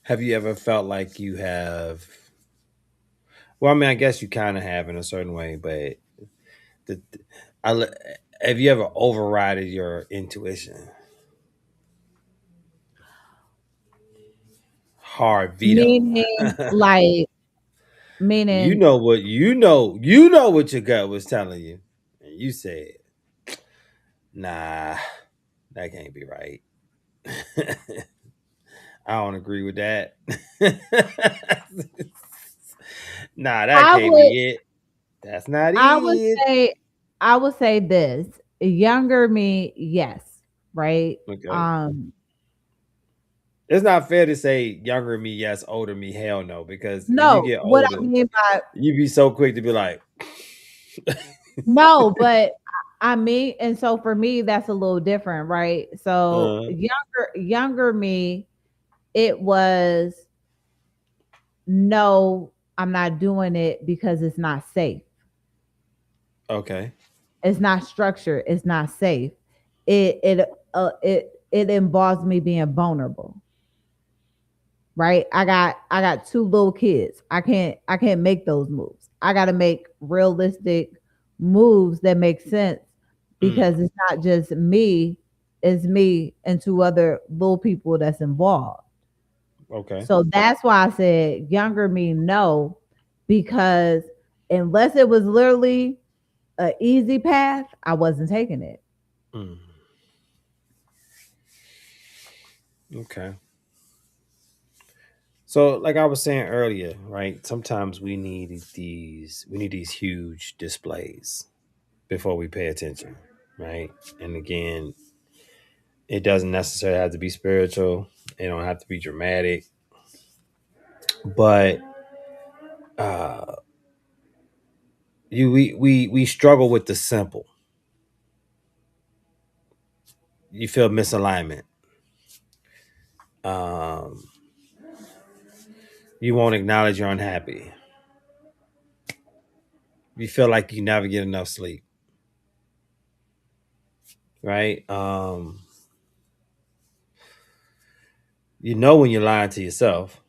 Have you ever felt like you have? Well, I mean, I guess you kind of have in a certain way, but the, I, le- have you ever overridden your intuition? Hard veto. Meaning like You meaning know what you know what your gut was telling you, and you said, "Nah, that can't be right." I don't agree with that. Nah, that I can't would be it. That's not I would it. say I would say this. Younger me, yes, right? Okay. Um It's not fair to say younger me, yes, older me, hell no, because when you no, get what I older, mean by you be so quick to be like, no, but I mean, and so for me, that's a little different, right? So uh, younger me, it was no, I'm not doing it because it's not safe. okay. It's not structured. It's not safe. It involves me being vulnerable, right? I got two little kids. I can't make those moves. I got to make realistic moves that make sense Mm, because it's not just me, it's me and two other little people that's involved. okay. So that's why I said younger me no, because unless it was literally an easy path, I wasn't taking it. Mm, okay. So, like I was saying earlier, right? Sometimes we need these huge displays before we pay attention, right? And again, it doesn't necessarily have to be spiritual. It don't have to be dramatic, but uh, we struggle with the simple. You feel misalignment. Um, you won't acknowledge you're unhappy. You feel like you never get enough sleep, right? You know when you're lying to yourself.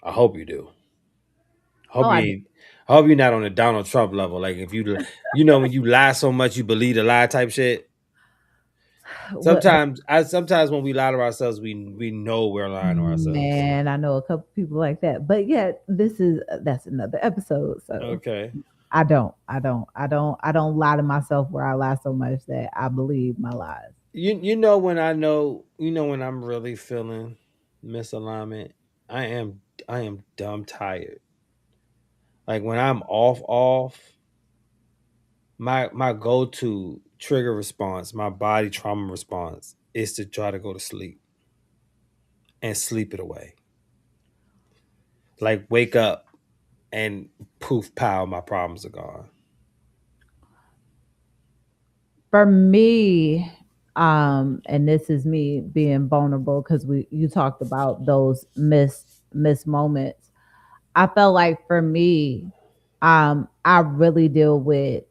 I hope you do. Oh, Hope you I do. ain't. I hope you're not on the Donald Trump level. Like if you know, when you lie so much you believe the lie type shit. What, Sometimes when we lie to ourselves, we know we're lying to ourselves. man, I know a couple people like that. But yeah, this is that's another episode. So Okay. I don't lie to myself where I lie so much that I believe my lies. You know when I know you know when I'm really feeling misalignment. I am I am dumb tired. Like when I'm off, my go to trigger response, my body trauma response is to try to go to sleep and sleep it away. Like wake up and poof pow, my problems are gone. For me, and this is me being vulnerable because we you talked about those missed moments. I felt like for me, I really deal with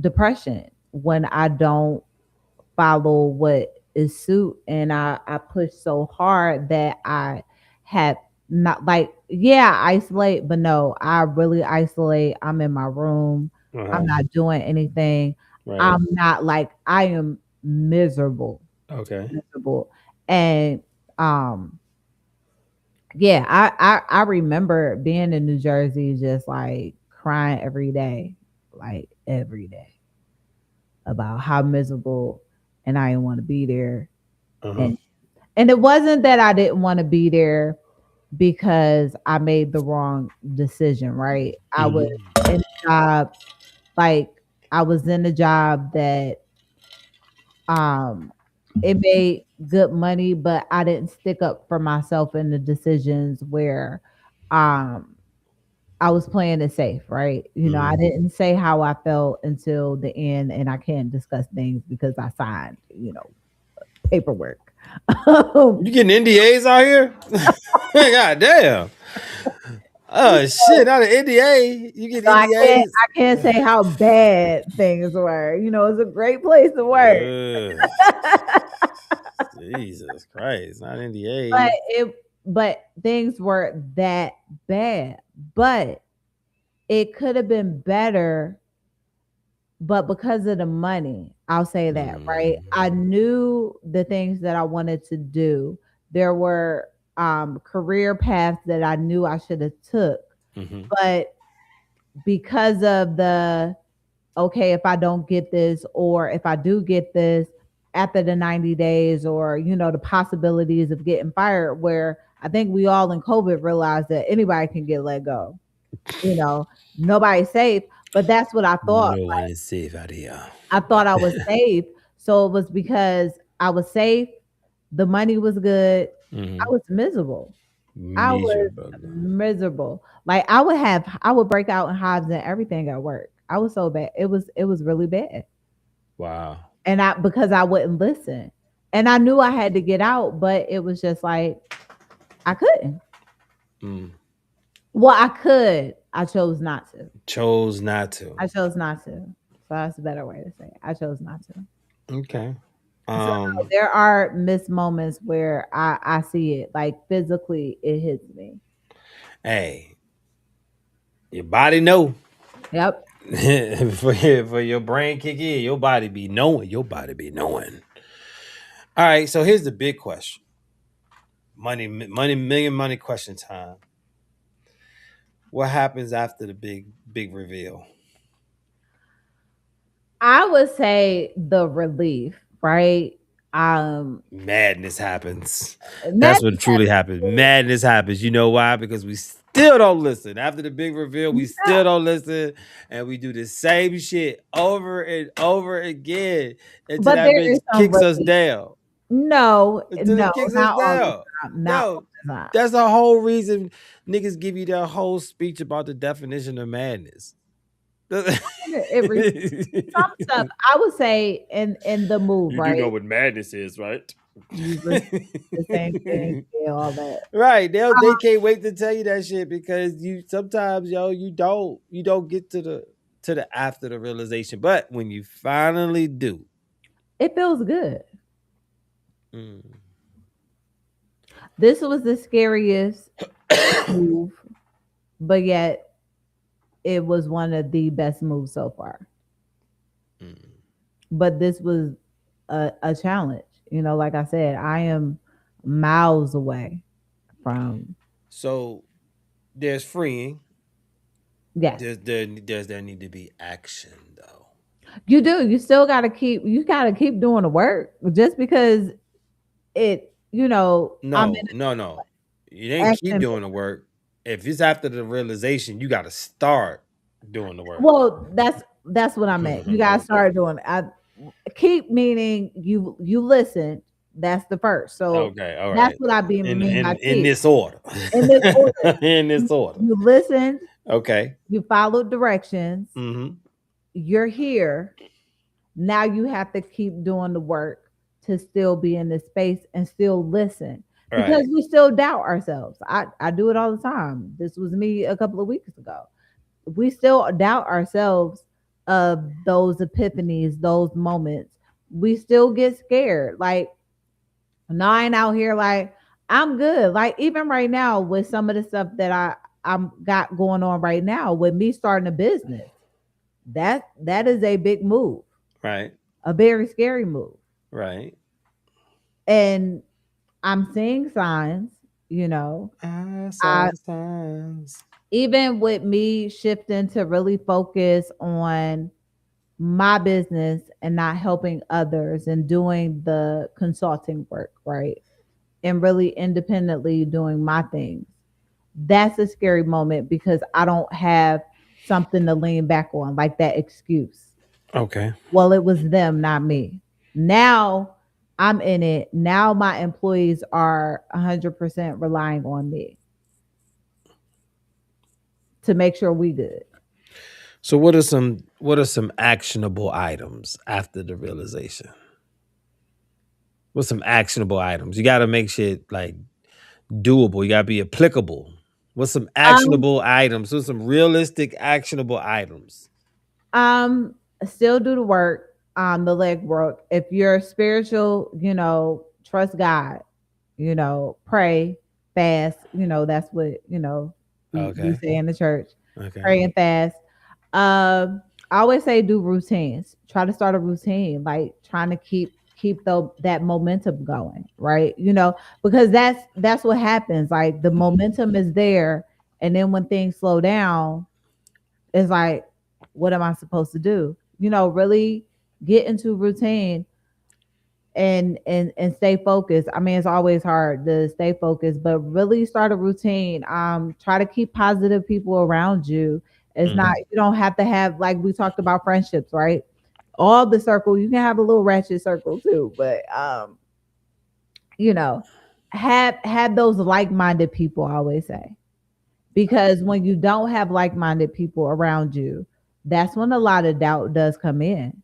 depression when I don't follow what is suit, and I push so hard that I had not, like, yeah, isolate, but no, I really isolate. I'm in my room. I'm Uh-huh. not doing anything. Right. I'm not, like, I am miserable, Okay. miserable. And um yeah, I remember being in New Jersey just like crying every day, like every day, about how miserable, and I didn't want to be there. Uh-huh. And it wasn't that I didn't want to be there because I made the wrong decision, right? I was Hmm. in a job, like, I was in a job that um it made good money, but I didn't stick up for myself in the decisions where um I was playing it safe, right? You know, I Hmm. didn't say how I felt until the end, and I can't discuss things because I signed, paperwork. You getting NDAs out here? God damn. Oh shit, not an NDA. You get So NDAs. I can't say how bad things were. It's a great place to work. Ugh, Jesus Christ, not but NDAs. it but things were that bad. But it could have been better, but because of the money, I'll say that, right? Mm. I knew the things that I wanted to do. There were career paths that I knew I should have took, Hmm. but because of the, okay, if I don't get this, or if I do get this after the 90 days, or, the possibilities of getting fired, where I think we all in COVID realized that anybody can get let go. You know, Nobody's safe, but that's what I thought. No one is safe out here. I thought I was safe. So it was because I was safe, the money was good. I Hmm. was miserable. I was Miserable. miserable. Like, I would break out in hives and everything at work. I was so bad. It was really bad. Wow. And because I wouldn't listen. And I knew I had to get out, but it was just like I couldn't. Mm. Well, I could. I chose not to. Chose not to. I chose not to. So that's a better way to say it. I chose not to. Okay. So no, Um. there are missed moments where I see it, like, physically it hits me. Hey, your body know. Yep. For your brain kick in, your body be knowing. Your body be knowing. All right. So here's the big question. Money, million money question time. What happens after the big reveal? I would say the relief, right? Um Madness happens. That's Madness what truly happens. Madness happens. You know why? Because we still don't listen. After the big reveal, we still don't listen. And we do the same shit over and over again until but that there bitch is some kicks us relief. down. No, Until no, it kicks us not all the down. time. Not all No. the time. That's the whole reason niggas give you that whole speech about the definition of madness. It some stuff I would say in the move, You do know right? what madness is, right? You listen to the same thing, yeah, all that. Right. They can't wait to tell you that shit because you sometimes, you don't get to the after the realization. But when you finally do, It feels good. mm, This was the scariest move, but yet it was one of the best moves so far. Mm. But this was a challenge. You know, like I said, I am miles away from, So there's freeing. yes. Does there need to be action though? You do. You still gotta keep doing the work. Just because it, I'm No, in no, no. You didn't keep action. doing the work. If it's after the realization, you got to start doing the work. Well, that's what I meant. You gotta start doing it. I keep meaning you listen. That's the first. So Okay, all that's right. what I In mean by in in keep. this order. In this order. In You, this order. you listened, Okay. you followed directions, Mm-hmm. you're here. Now you have to keep doing the work to still be in this space and still listen. Because Right. we still doubt ourselves. I do it all the time. This was me a couple of weeks ago. We still doubt ourselves of those epiphanies, those moments. We still get scared. Like, now I ain't out here like I'm good. Like, even right now with some of the stuff that I'm got going on right now with me starting a business, that is a big move, Right. a very scary move. Right. And I'm seeing signs, you know. I I saw signs. Even with me shifting to really focus on my business and not helping others and doing the consulting work, right? And really independently doing my things. That's a scary moment because I don't have something to lean back on, like that excuse. Okay. Well, it was them, not me. Now I'm in it. Now my employees are 100% relying on me to make sure we good. So what are some actionable items after the realization? What's some actionable items? You got to make shit like doable. You got to be applicable. What's some Um, actionable items? What's some realistic actionable items? um, Still do the work, the leg work. If you're spiritual, trust God, pray, fast, that's what, we Okay. say in the church. Okay. Pray and fast. I always say do routines. Try to start a routine, like trying to keep that momentum going, right? Because that's what happens. Like the momentum is there, and then when things slow down, it's like, what am I supposed to do? Really get into routine and stay focused. I mean, it's always hard to stay focused, but really start a routine. Try to keep positive people around you. It's not, Hmm. you don't have to have, like we talked about, friendships, right? All the circle, you can have a little ratchet circle too, but you know, have those like-minded people, I always say. Because when you don't have like-minded people around you, that's when a lot of doubt does come in.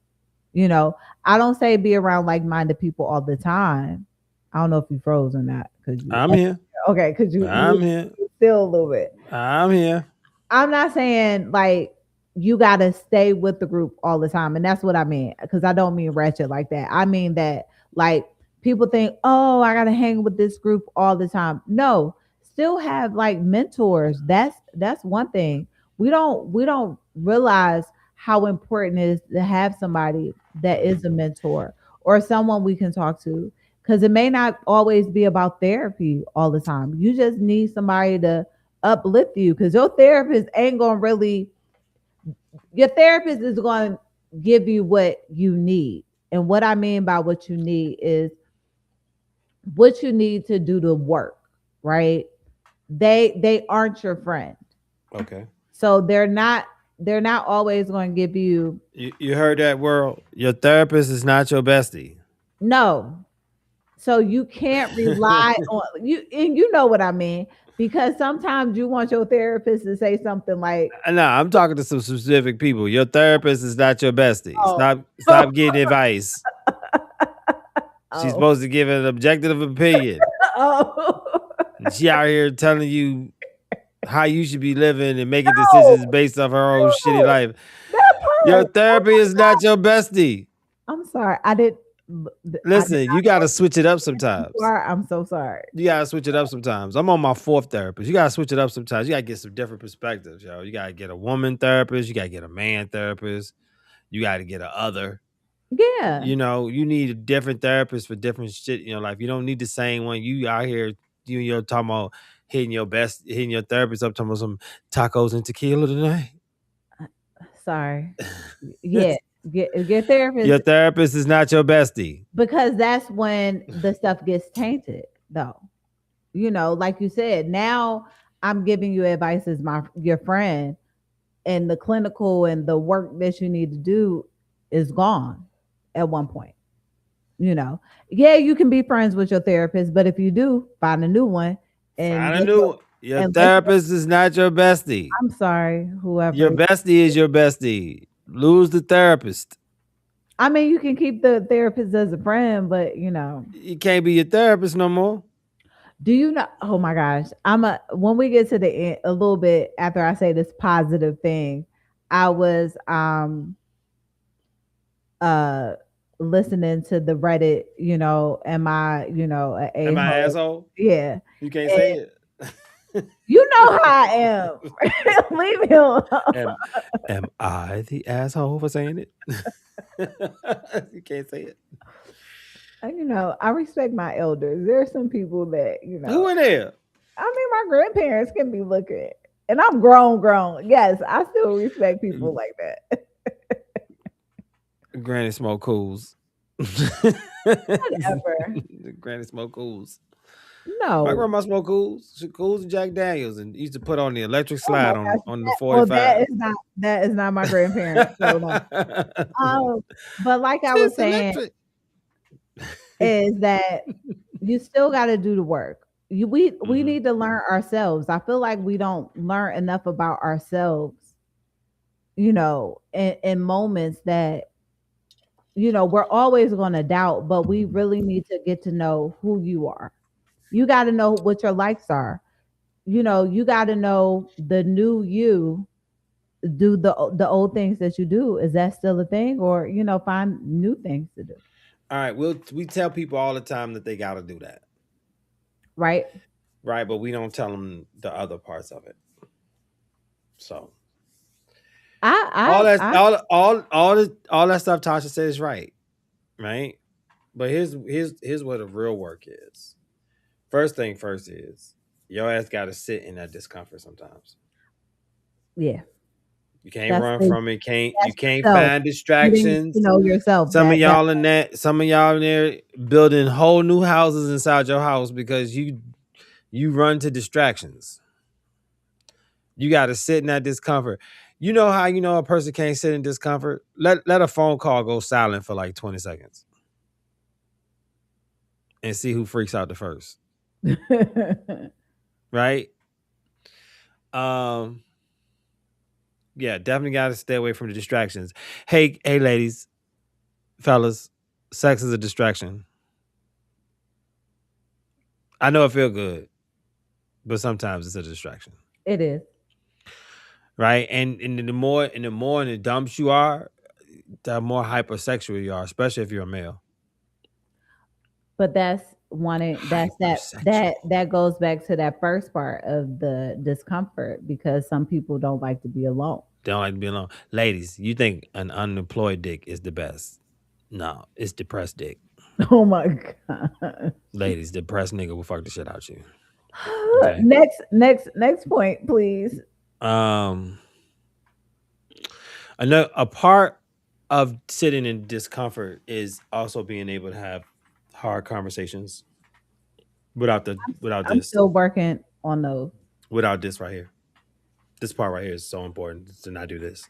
You know, I don't say be around like-minded people all the time. I don't know if you froze or not because you I'm here. okay, because you I'm here. still a little bit. I'm here. I'm not saying like you gotta stay with the group all the time, and that's what I mean. Because I don't mean ratchet like that. I mean that like people think, oh, I gotta hang with this group all the time. No, still have like mentors. That's one thing. We don't realize how important it is to have somebody that is a mentor or someone we can talk to. Because it may not always be about therapy all the time. You just need somebody to uplift you because your therapist is going to give you what you need. And what I mean by what you need is what you need to do the work, right? They aren't your friend. Okay. So they're not always going to give you You heard that, world? Your therapist is not your bestie. no. So you can't rely on you, and you know what I mean, because sometimes you want your therapist to say something like, No, I'm talking to some specific people. Your therapist is not your bestie. "Oh, Stop getting advice. She's oh, supposed to give an objective opinion. oh, And she out here telling you how you should be living and making no, decisions based off her own shitty no, life. that Your part. Oh therapy my is not your bestie. God. I'm sorry. I did. I did Listen, not you got know to switch it up you sometimes. are. I'm so sorry. You gotta switch it up sometimes. I'm on my fourth therapist. You gotta switch it up sometimes. You gotta get some different perspectives, yo. You gotta get a woman therapist. You gotta get a man therapist. You gotta get a other. Yeah. You know, you need a different therapist for different shit in your life. You don't need the same one. You out here, you're talking about hitting your therapist up, talking about some tacos and tequila tonight. Sorry. Yeah. Get therapist Your therapist is not your bestie. because that's when the stuff gets tainted, though. Like you said, now I'm giving you advice as your friend, and the clinical and the work that you need to do is gone at one point. You know, yeah, you can be friends with your therapist, but if you do, find a new one and Find a let new your one. Your and let your therapist is not your bestie. I'm sorry, Your whoever. bestie is your bestie. Lose the therapist. I mean, you can keep the therapist as a friend, but He can't be your therapist no more. do you know? Oh my gosh, when we get to the end, a little bit after I say this positive thing, I was uh listening to the Reddit, am I, a Am I hole? asshole? Yeah. You can't And say it. you know how I am. Leave me alone. am am I the asshole for saying it? You can't say it. I respect my elders. There are some people that, Who in there? I mean, my grandparents can be looking, and I'm grown, grown. Yes, I still respect people like that. Granny smoke cools. Whatever. Granny smoke cools. My No. grandma smoked cools. She cools and Jack Daniels, and used to put on the electric Oh my slide gosh. on the Well, 45. that is not my grandparents. So no. But like I was It's saying, electric. is that you still got to do the work. We Mhm. need to learn ourselves. I feel like we don't learn enough about ourselves, in moments that we're always going to doubt, but we really need to get to know who you are. You got to know what your likes are. You got to know the new you do the old things that you do. Is that still a thing, or find new things to do, All right, we tell people all the time that they got to do that, right? right? But we don't tell them the other parts of it. So all that, I all that stuff Tasha says is right, right? But here's what the real work is. First thing first is your ass got to sit in that discomfort sometimes. Yeah, You can't that's run the from it. You that's can't yourself. find Getting to distractions. know yourself. That Some of y'all in there building whole new houses inside your house because you run to distractions. You got to sit in that discomfort. You know how you know a person can't sit in discomfort? Let a phone call go silent for like 20 seconds and see who freaks out the first. Right? Um yeah, definitely got to stay away from the distractions. Hey ladies, fellas, sex is a distraction. I know it feel good, but sometimes it's a distraction. it is, Right? And the more in the dumps you are, the more hypersexual you are, especially if you're a male. but that's wanting. That's Hypersexual. that goes back to that first part of the discomfort because some people don't like to be alone. They don't like to be alone. Ladies, you think an unemployed dick is the best? No, it's depressed dick. Oh my god. Ladies, depressed nigga will fuck the shit out you. Okay. Next point, please. Um another a part of sitting in discomfort is also being able to have hard conversations without I'm this. still working on those. Without this right here. This part right here is so important to not do this.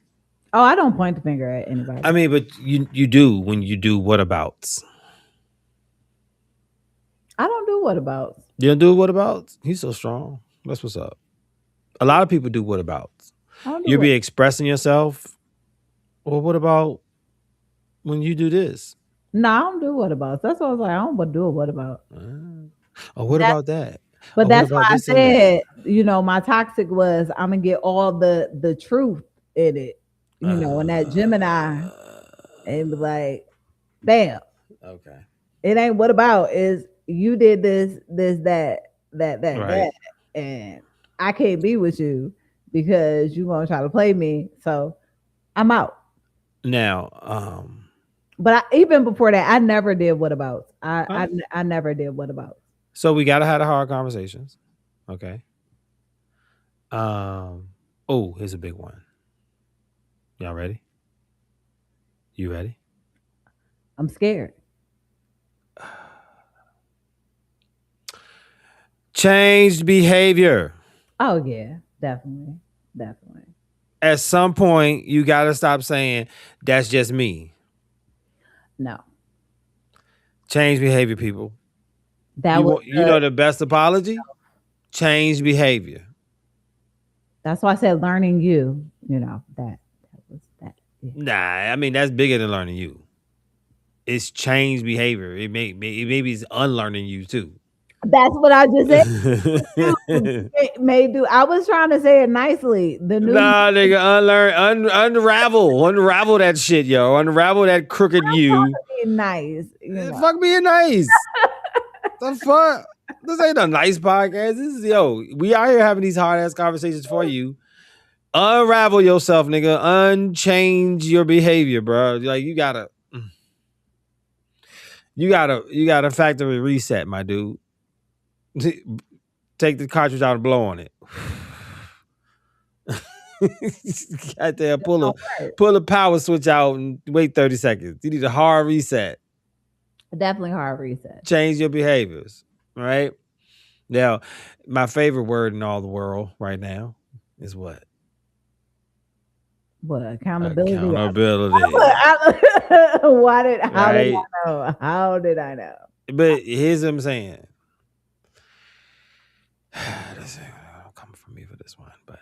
Oh, I don't point the finger at anybody. I mean, but you do when you do whatabouts. I don't do whatabouts. You don't do whatabouts? He's so strong. That's what's up. A lot of people do whatabouts. I don't do You'll what. be expressing yourself. Well, what about when you do this? No, I don't do whatabouts. That's what I was like. I don't do a whatabout. Or what That's about that? but Or what that's why about I this and that? said, my toxic was I'm gonna get all the truth in it, and that Uh, Gemini and be like, bam. Okay. It ain't what about, is you did this, that, Right. and I can't be with you because you gonna try to play me. So I'm out. Now, But even before that, I never did what about. all right. I never did what about. So we gotta have the hard conversations. Okay. Um. Oh, here's a big one. Y'all ready? You ready? I'm scared. Changed behavior. Oh yeah, definitely, definitely. At some point, you gotta stop saying that's just me. No, Change behavior, people. that You was want, you know, the best apology? Change behavior. that's why I said learning you. You know that was that. Yeah. Nah, I mean that's bigger than learning you. It's change behavior. Maybe it's unlearning you too. That's what I just said. It may do. I was trying to say it nicely. The new you Nah, nigga, unravel that shit, yo. Unravel that crooked you. be nice. You know. Fuck being nice. The fuck? This ain't a nice podcast. This is yo. We out here having these hard ass conversations for you. Unravel yourself, nigga. Unchange your behavior, bro. Like you gotta factory reset, my dude. Take the cartridge out and blow on it. Goddamn, Don't work. pull a power switch out and wait 30 seconds. You need a hard reset. Definitely hard reset. Change your behaviors. Right? Now, my favorite word in all the world right now is what? What accountability? Accountability. Why did? How did Right? I know? How did I know? But here's what I'm saying. This ain't coming from me for this one, but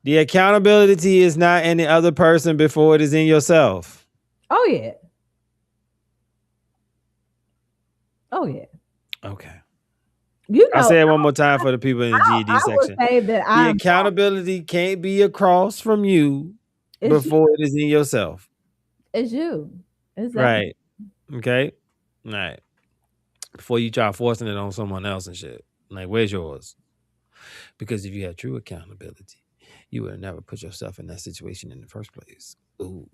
the accountability is not in the other person before it is in yourself. Oh yeah. Oh yeah. Okay. You I'll know, say it one more time for the people in the GED I would section. say that The I'm. accountability can't be across from you It's you. before it is in yourself. It's you. It's definitely. Right. Okay. All right. Before you try forcing it on someone else and shit. Like, where's yours? Because if you had true accountability, you would have never put yourself in that situation in the first place. Ooh,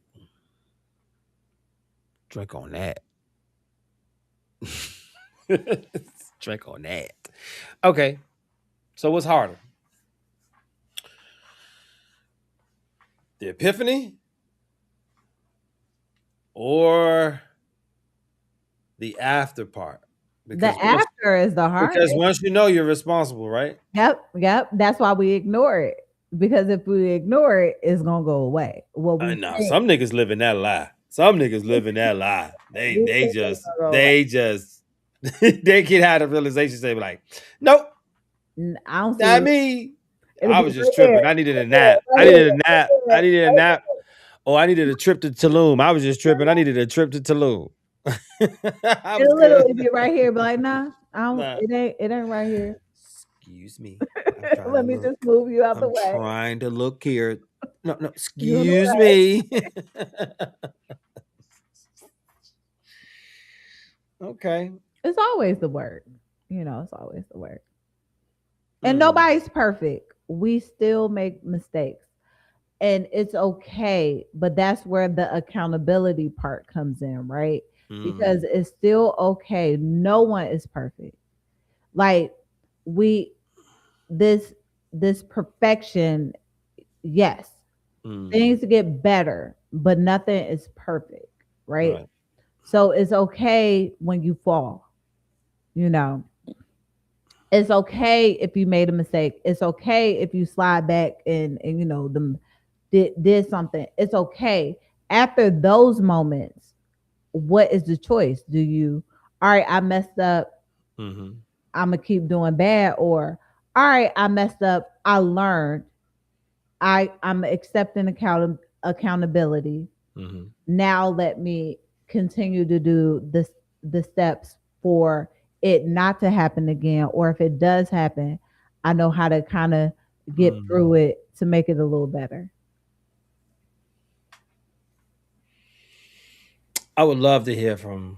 drink on that. Drink on that. Okay. So what's harder? The epiphany or the after part? The Because after is the hardest. once you know you're responsible, right? Yep, yep. That's why we ignore it. Because if we ignore it, it's gonna go away. What I we know think, some niggas living that lie. Some niggas living that lie. we think it's gonna go away. They just they get out of realization. Say like, nope, I don't see not it. me. It'll I be was right just here, tripping. I needed a right nap. here, I right needed a here, nap. I right needed a here, nap. Oh, I needed a trip to Tulum. I was just tripping. I needed a trip to Tulum. I was it'll good. literally be right here. Be like, nah, I don't. Nah. It ain't right here. Excuse me. I'm trying to Let me just look. move you out the I'm way. trying to look here. No, no, You in the excuse way. me. Okay. It's always the word. It's always the word. And Mm, nobody's perfect. We still make mistakes. And it's okay, but that's where the accountability part comes in, right? mm, Because it's still okay. No one is perfect. Like we this this perfection, yes, mm. things get better, but nothing is perfect, right? Right. So it's okay when you fall, you know. It's okay if you made a mistake. It's okay if you slide back and them did something. It's okay. After those moments, what is the choice? Do you, all right, I messed up, Mm-hmm. I'm gonna keep doing bad, or all right, I messed up, I learned, I'm accepting accountability. Mm-hmm. Now let me continue to do the steps for it not to happen again, or if it does happen, I know how to kind of get Mm. through it to make it a little better. I would love to hear from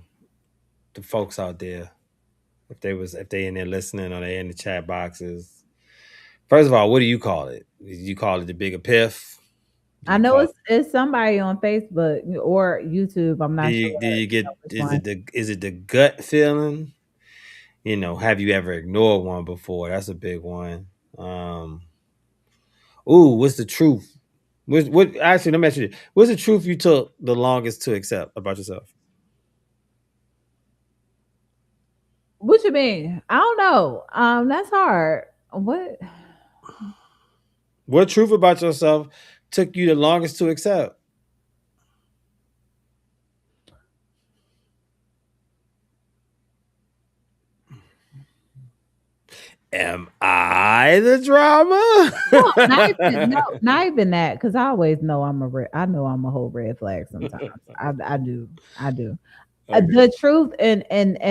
the folks out there if they in there listening or they in the chat boxes. First of all, what do you call it? You call it the big epiff? Do I you know call it's somebody on Facebook or YouTube. I'm not sure, do you get which one. is it the gut feeling? Have you ever ignored one before? That's a big one. Um, ooh, what's the truth? What actually let me ask you this. What's the truth you took the longest to accept about yourself? What you mean? I don't know. That's hard. What? What truth about yourself took you the longest to accept? Am I the No, not even no, drama? not even that. Because I always know I know I'm a whole red flag. Sometimes I do. I do. Okay. The truth, and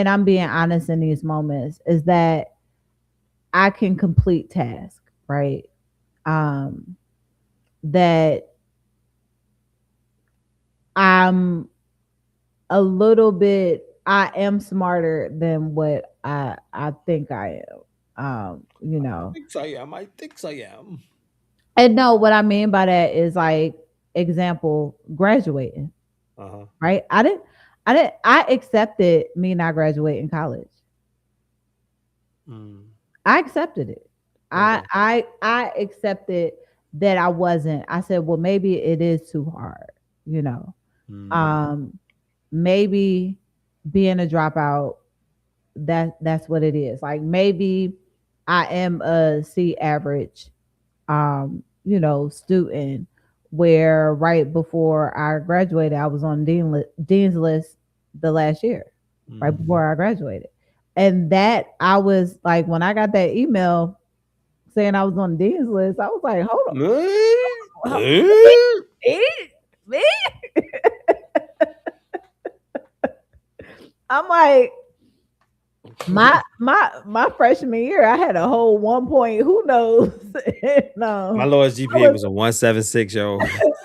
I'm being honest in these moments, is that I can complete tasks, right? Um, that I'm a little bit. I am smarter than what I think I am. You I know, think I am. I think I am. and no, what I mean by that is like example graduating, Uh huh. right? I accepted me not graduating college. Mm, I accepted it. I okay. I I accepted that I wasn't. I said, well, maybe it is too hard, you know. Mm, Um, maybe being a dropout, that's what it is. Like maybe I am a C average, student where right before I graduated, I was on dean's list the last year, right mm. before I graduated. And that I was like, when I got that email saying I was on the dean's list, I was like, hold on, me, me? I'm like, my freshman year, I had a whole 1 point. Who knows? My No, lowest I GPA was was a 176, yo.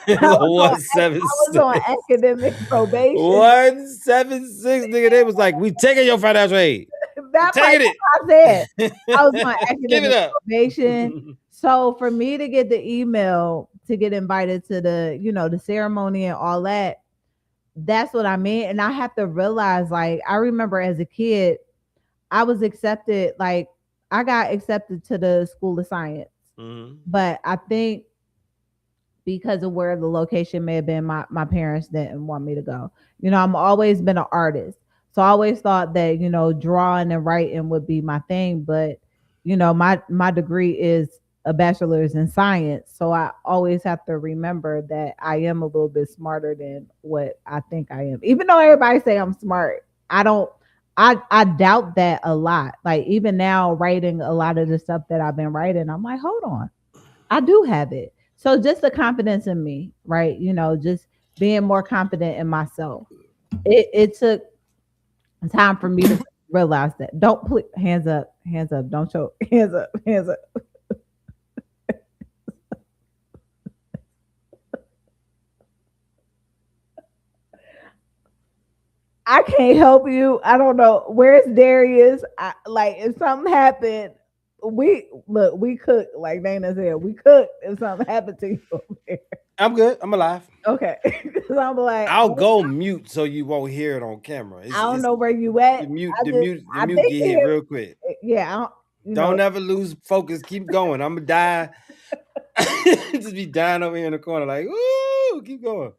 It was I a was on one seven I was on six. academic probation. 176, nigga. They was like, we taking your financial aid. We That part, taking that's what I said. I was on it. Give it academic up. probation. So for me to get the email to get invited to the ceremony and all that, that's what I mean. And I have to realize, like, I remember as a kid, I was accepted, like, I got accepted to the School of Science. Mhm. But I think because of where the location may have been, my parents didn't want me to go. I'm always been an artist. So I always thought that, drawing and writing would be my thing. But, my degree is a bachelor's in science. So I always have to remember that I am a little bit smarter than what I think I am. Even though everybody say I'm smart, I don't I doubt that a lot. Like even now writing a lot of the stuff that I've been writing, I'm like, hold on. I do have it. So just the confidence in me, right? Just being more confident in myself. It took time for me to realize that. Don't put hands up, don't choke, hands up, hands up. I can't help you. I don't know. Where's Darius? Like if something happened, we cook, like Dana said, we cook if something happened to you over there. I'm good. I'm alive. Okay. Because I'm like, I'll go mute so you won't hear it on camera. I don't It's know where you at. the I mute think get you hit hear real quick. yeah, I don't, you know, Don't ever lose focus. Keep going. I'm gonna die. Just be dying over here in the corner, like, ooh, keep going.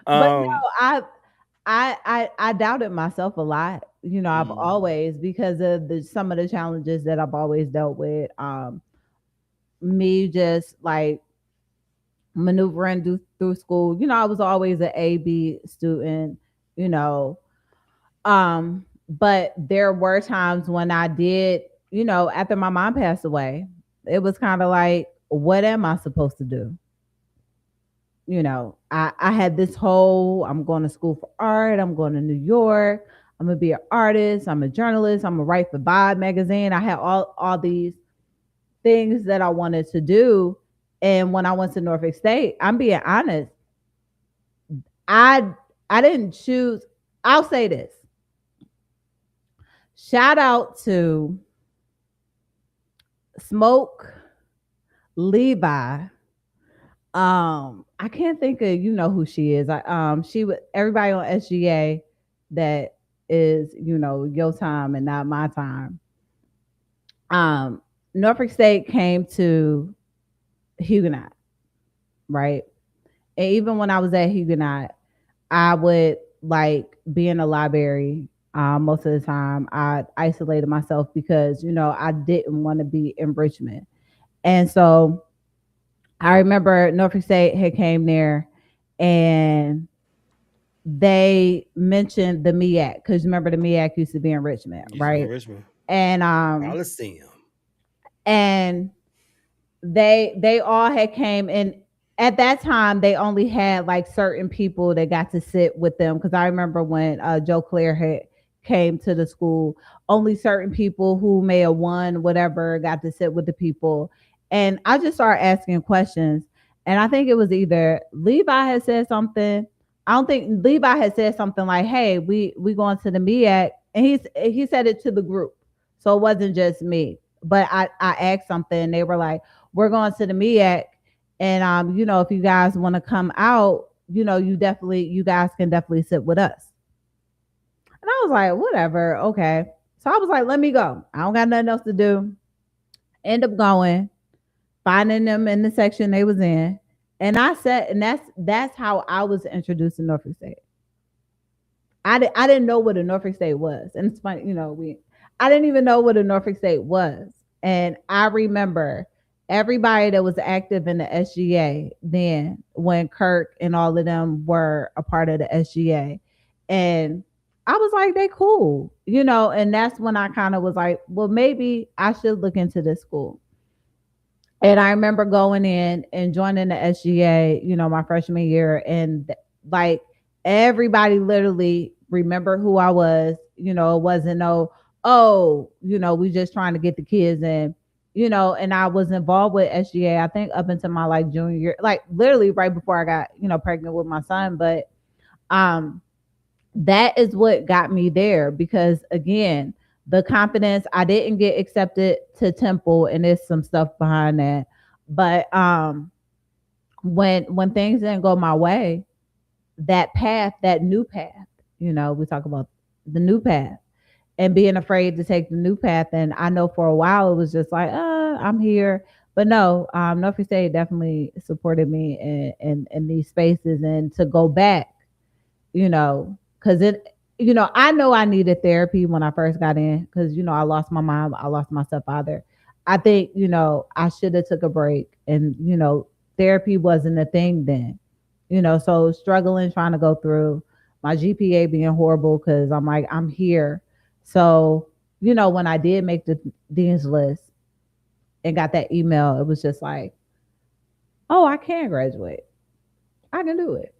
but no, Um, I doubted myself a lot. I've mm, always because of some of the challenges that I've always dealt with. Me just like maneuvering through school. I was always an A B student. You know, but there were times when I did. After my mom passed away, it was kind of like, what am I supposed to do? I had this whole, I'm going to school for art, I'm going to New York, I'm gonna be an artist, I'm a journalist, I'm gonna write for Vibe magazine. I had all these things that I wanted to do. And when I went to Norfolk State, I'm being honest, I I didn't choose. I'll say this. Shout out to Smoke, Levi. I can't think of, you know who she is. She was everybody on SGA that is, your time and not my time. Um, Norfolk State came to Huguenot, right? And even when I was at Huguenot, I would like be in the library. Most of the time, I isolated myself because I didn't want to be in Richmond, and so I remember Norfolk State had came there, and they mentioned the MEAC because remember the MEAC used to be in Richmond, Used to be in right? Richmond. And Coliseum. and they all had came, and at that time they only had like certain people that got to sit with them because I remember when Joe Claire had came to the school, only certain people who may have won whatever got to sit with the people. And I just started asking questions, and I think it was either Levi had said something. I don't think Levi had said something like, hey, we going to the MEAC, and he said it to the group, so it wasn't just me. But I asked something, and they were like, we're going to the MEAC, and if you guys want to come out, you guys can definitely sit with us. And I was like, whatever, okay. So I was like, let me go. I don't got nothing else to do. End up going, finding them in the section they was in. And I said, and that's how I was introduced to Norfolk State. I didn't know what a Norfolk State was. And it's funny, I didn't even know what a Norfolk State was. And I remember everybody that was active in the SGA then when Kirk and all of them were a part of the SGA. And I was like, they cool, and that's when I kind of was like, well, maybe I should look into this school. And I remember going in and joining the SGA, my freshman year, and like everybody literally remember who I was. It wasn't no, oh, we just trying to get the kids in, and I was involved with SGA, I think up until my like junior year, like literally right before I got, pregnant with my son. But um that is what got me there because again, the confidence, I didn't get accepted to Temple, and there's some stuff behind that. But when things didn't go my way, that path, that new path, we talk about the new path and being afraid to take the new path. And I know for a while it was just like, I'm here. But no, Norfolk State definitely supported me in these spaces, and to go back, because I know I needed therapy when I first got in because I lost my mom, I lost my stepfather. I think I should have took a break, and therapy wasn't a thing then. So struggling trying to go through my GPA being horrible because I'm like I'm here. So when I did make the dean's list and got that email, it was just like, oh, I can graduate, I can do it.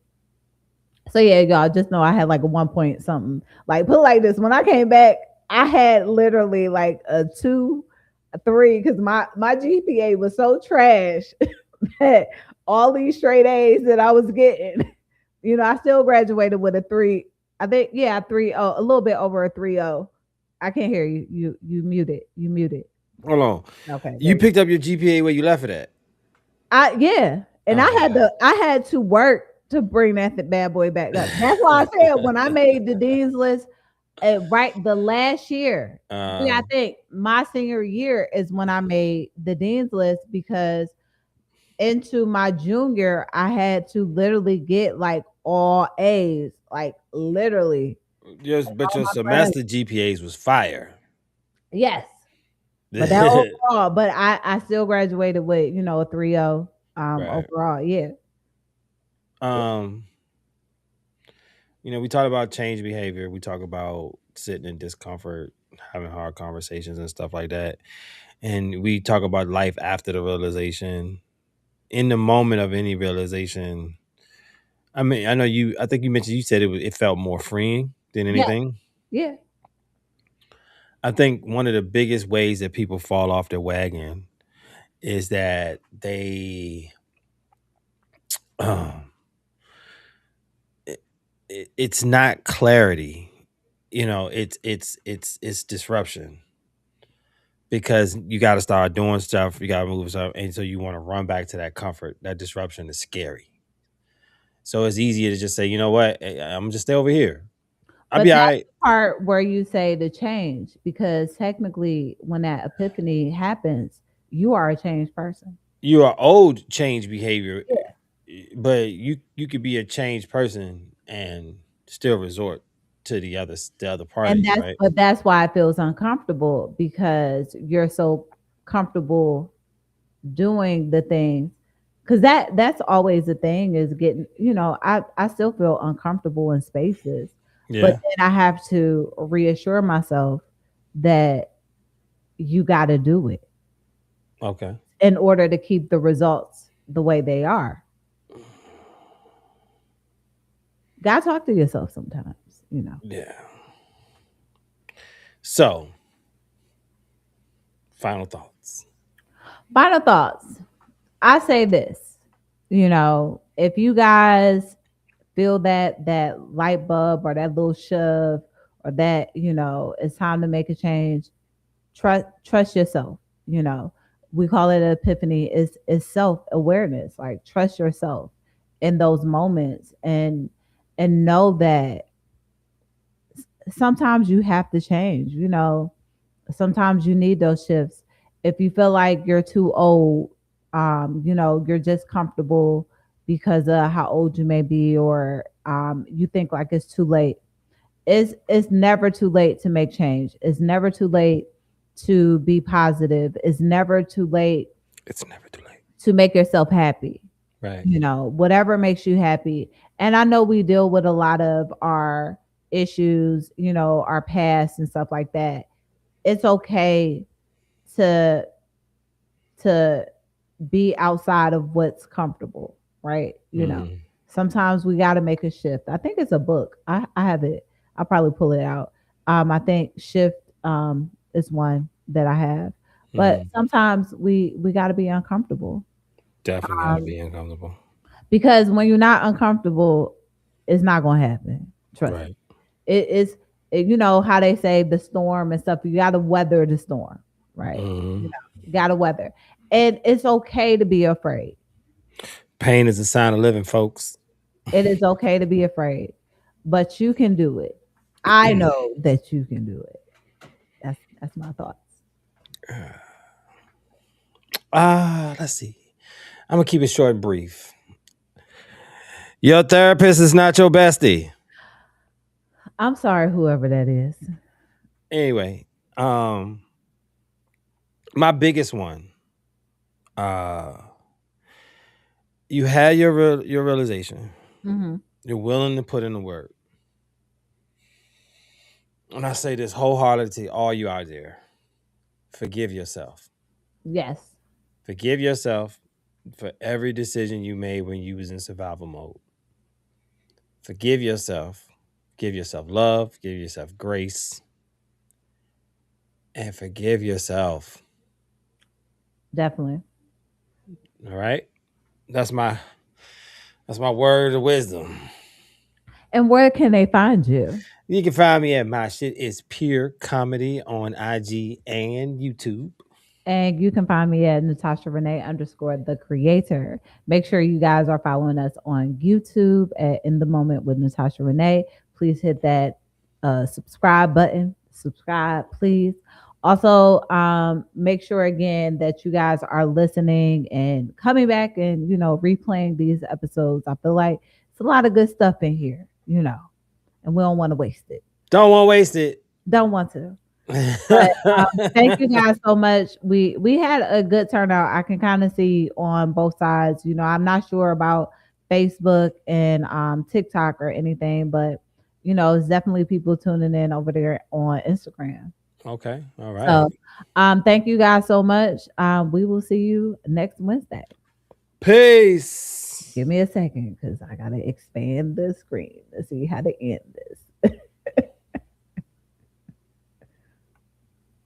So yeah, y'all just know I had like a 1 point something. Like put it like this: when I came back, I had literally like a 2, a 3, because my GPA was so trash that all these straight A's that I was getting, I still graduated with a 3. I think yeah, 3.0, a little bit over a 3.0. I can't hear you. You muted. You muted. Hold on. Okay, there You you go. picked up your GPA where you left it at. Yeah, and Okay. I had to work to bring that bad boy back up. That's why I said when I made the dean's list, right the last year. Yeah, I um, think my senior year is when I made the dean's list because into my junior, I had to literally get like all A's, like literally. but All your my friends, semester GPAs was fire. yes, but that overall, but I still graduated with a 3.0 Right. overall. Yeah, yeah, Um, we talk about change behavior. We talk about sitting in discomfort, having hard conversations and stuff like that. And we talk about life after the realization. In the moment of any realization, I mean, I think you mentioned, you said it felt more freeing than yeah, anything. yeah. I think one of the biggest ways that people fall off their wagon is that they, um, it's not clarity. It's disruption because you got to start doing stuff. You got to move stuff, and so you want to run back to that comfort. That disruption is scary. So it's easier to just say, you know what, I'm just stay over here. I'll But be all that's right. the part where you say the change, because technically, when that epiphany happens, you are a changed person. You are old change behavior, Yeah. but you could be a changed person and still resort to the other And parties, that's right? but that's why it feels uncomfortable, because you're so comfortable doing the things. Because that's always the thing, is getting, I still feel uncomfortable in spaces, but Yeah. then I have to reassure myself that you got to do it Okay. in order to keep the results the way they are. Gotta talk to yourself sometimes. Yeah. So, final thoughts. Final thoughts. I say this, if you guys feel that light bulb or that little shove, or that, it's time to make a change, trust yourself. You know, we call it an epiphany. Is self-awareness. Like, trust yourself in those moments, and know that sometimes you have to change. Sometimes you need those shifts. If you feel like you're too old, you're just comfortable because of how old you may be, or you think like it's too late. It's never too late to make change. It's never too late to be positive. It's never too late It's never too late. to make yourself happy. Right. Whatever makes you happy. And I know we deal with a lot of our issues, our past and stuff like that. It's okay to to be outside of what's comfortable, right? Mm. Sometimes we got to make a shift. I think it's a book. I have it. I'll probably pull it out. I think shift is one that I have. But Mm. sometimes we got to be uncomfortable, Definitely got to um, be uncomfortable. because when you're not uncomfortable, it's not going to happen. Trust me. Right. It is. You know how they say the storm and stuff. You got to weather the storm, right? Hmm. You got to weather, and it's okay to be afraid. Pain is a sign of living, folks. It is okay to be afraid, but you can do it. I know that you can do it. That's my thoughts. Let's see. I'm gonna keep it short and brief. Your therapist is not your bestie. I'm sorry, whoever that is. Anyway, um, my biggest one. Uh, you had your realization. Hmm. You're willing to put in the work. And I say this wholeheartedly to all you out there. Forgive yourself. Yes, Forgive yourself for every decision you made when you was in survival mode. Forgive yourself. Give yourself love. Give yourself grace. And forgive yourself. definitely. All right? That's my word of wisdom. And where can they find you? You can find me at my shit is pure comedy on IG and YouTube. And you can find me at Natasha Renee underscore the creator. Make sure you guys are following us on YouTube at In the Moment with Natasha Renee. Please hit that subscribe button. Subscribe, please. Also, make sure again that you guys are listening and coming back and replaying these episodes. I feel like it's a lot of good stuff in here, and we don't want to waste it. Don't want to waste it. Don't want to. But thank you guys so much. We had a good turnout. I can kind of see on both sides. I'm not sure about Facebook and TikTok or anything, but it's definitely people tuning in over there on Instagram. Okay. All right. So thank you guys so much. We will see you next Wednesday. Peace. Give me a second because I gotta expand the screen to see how to end this.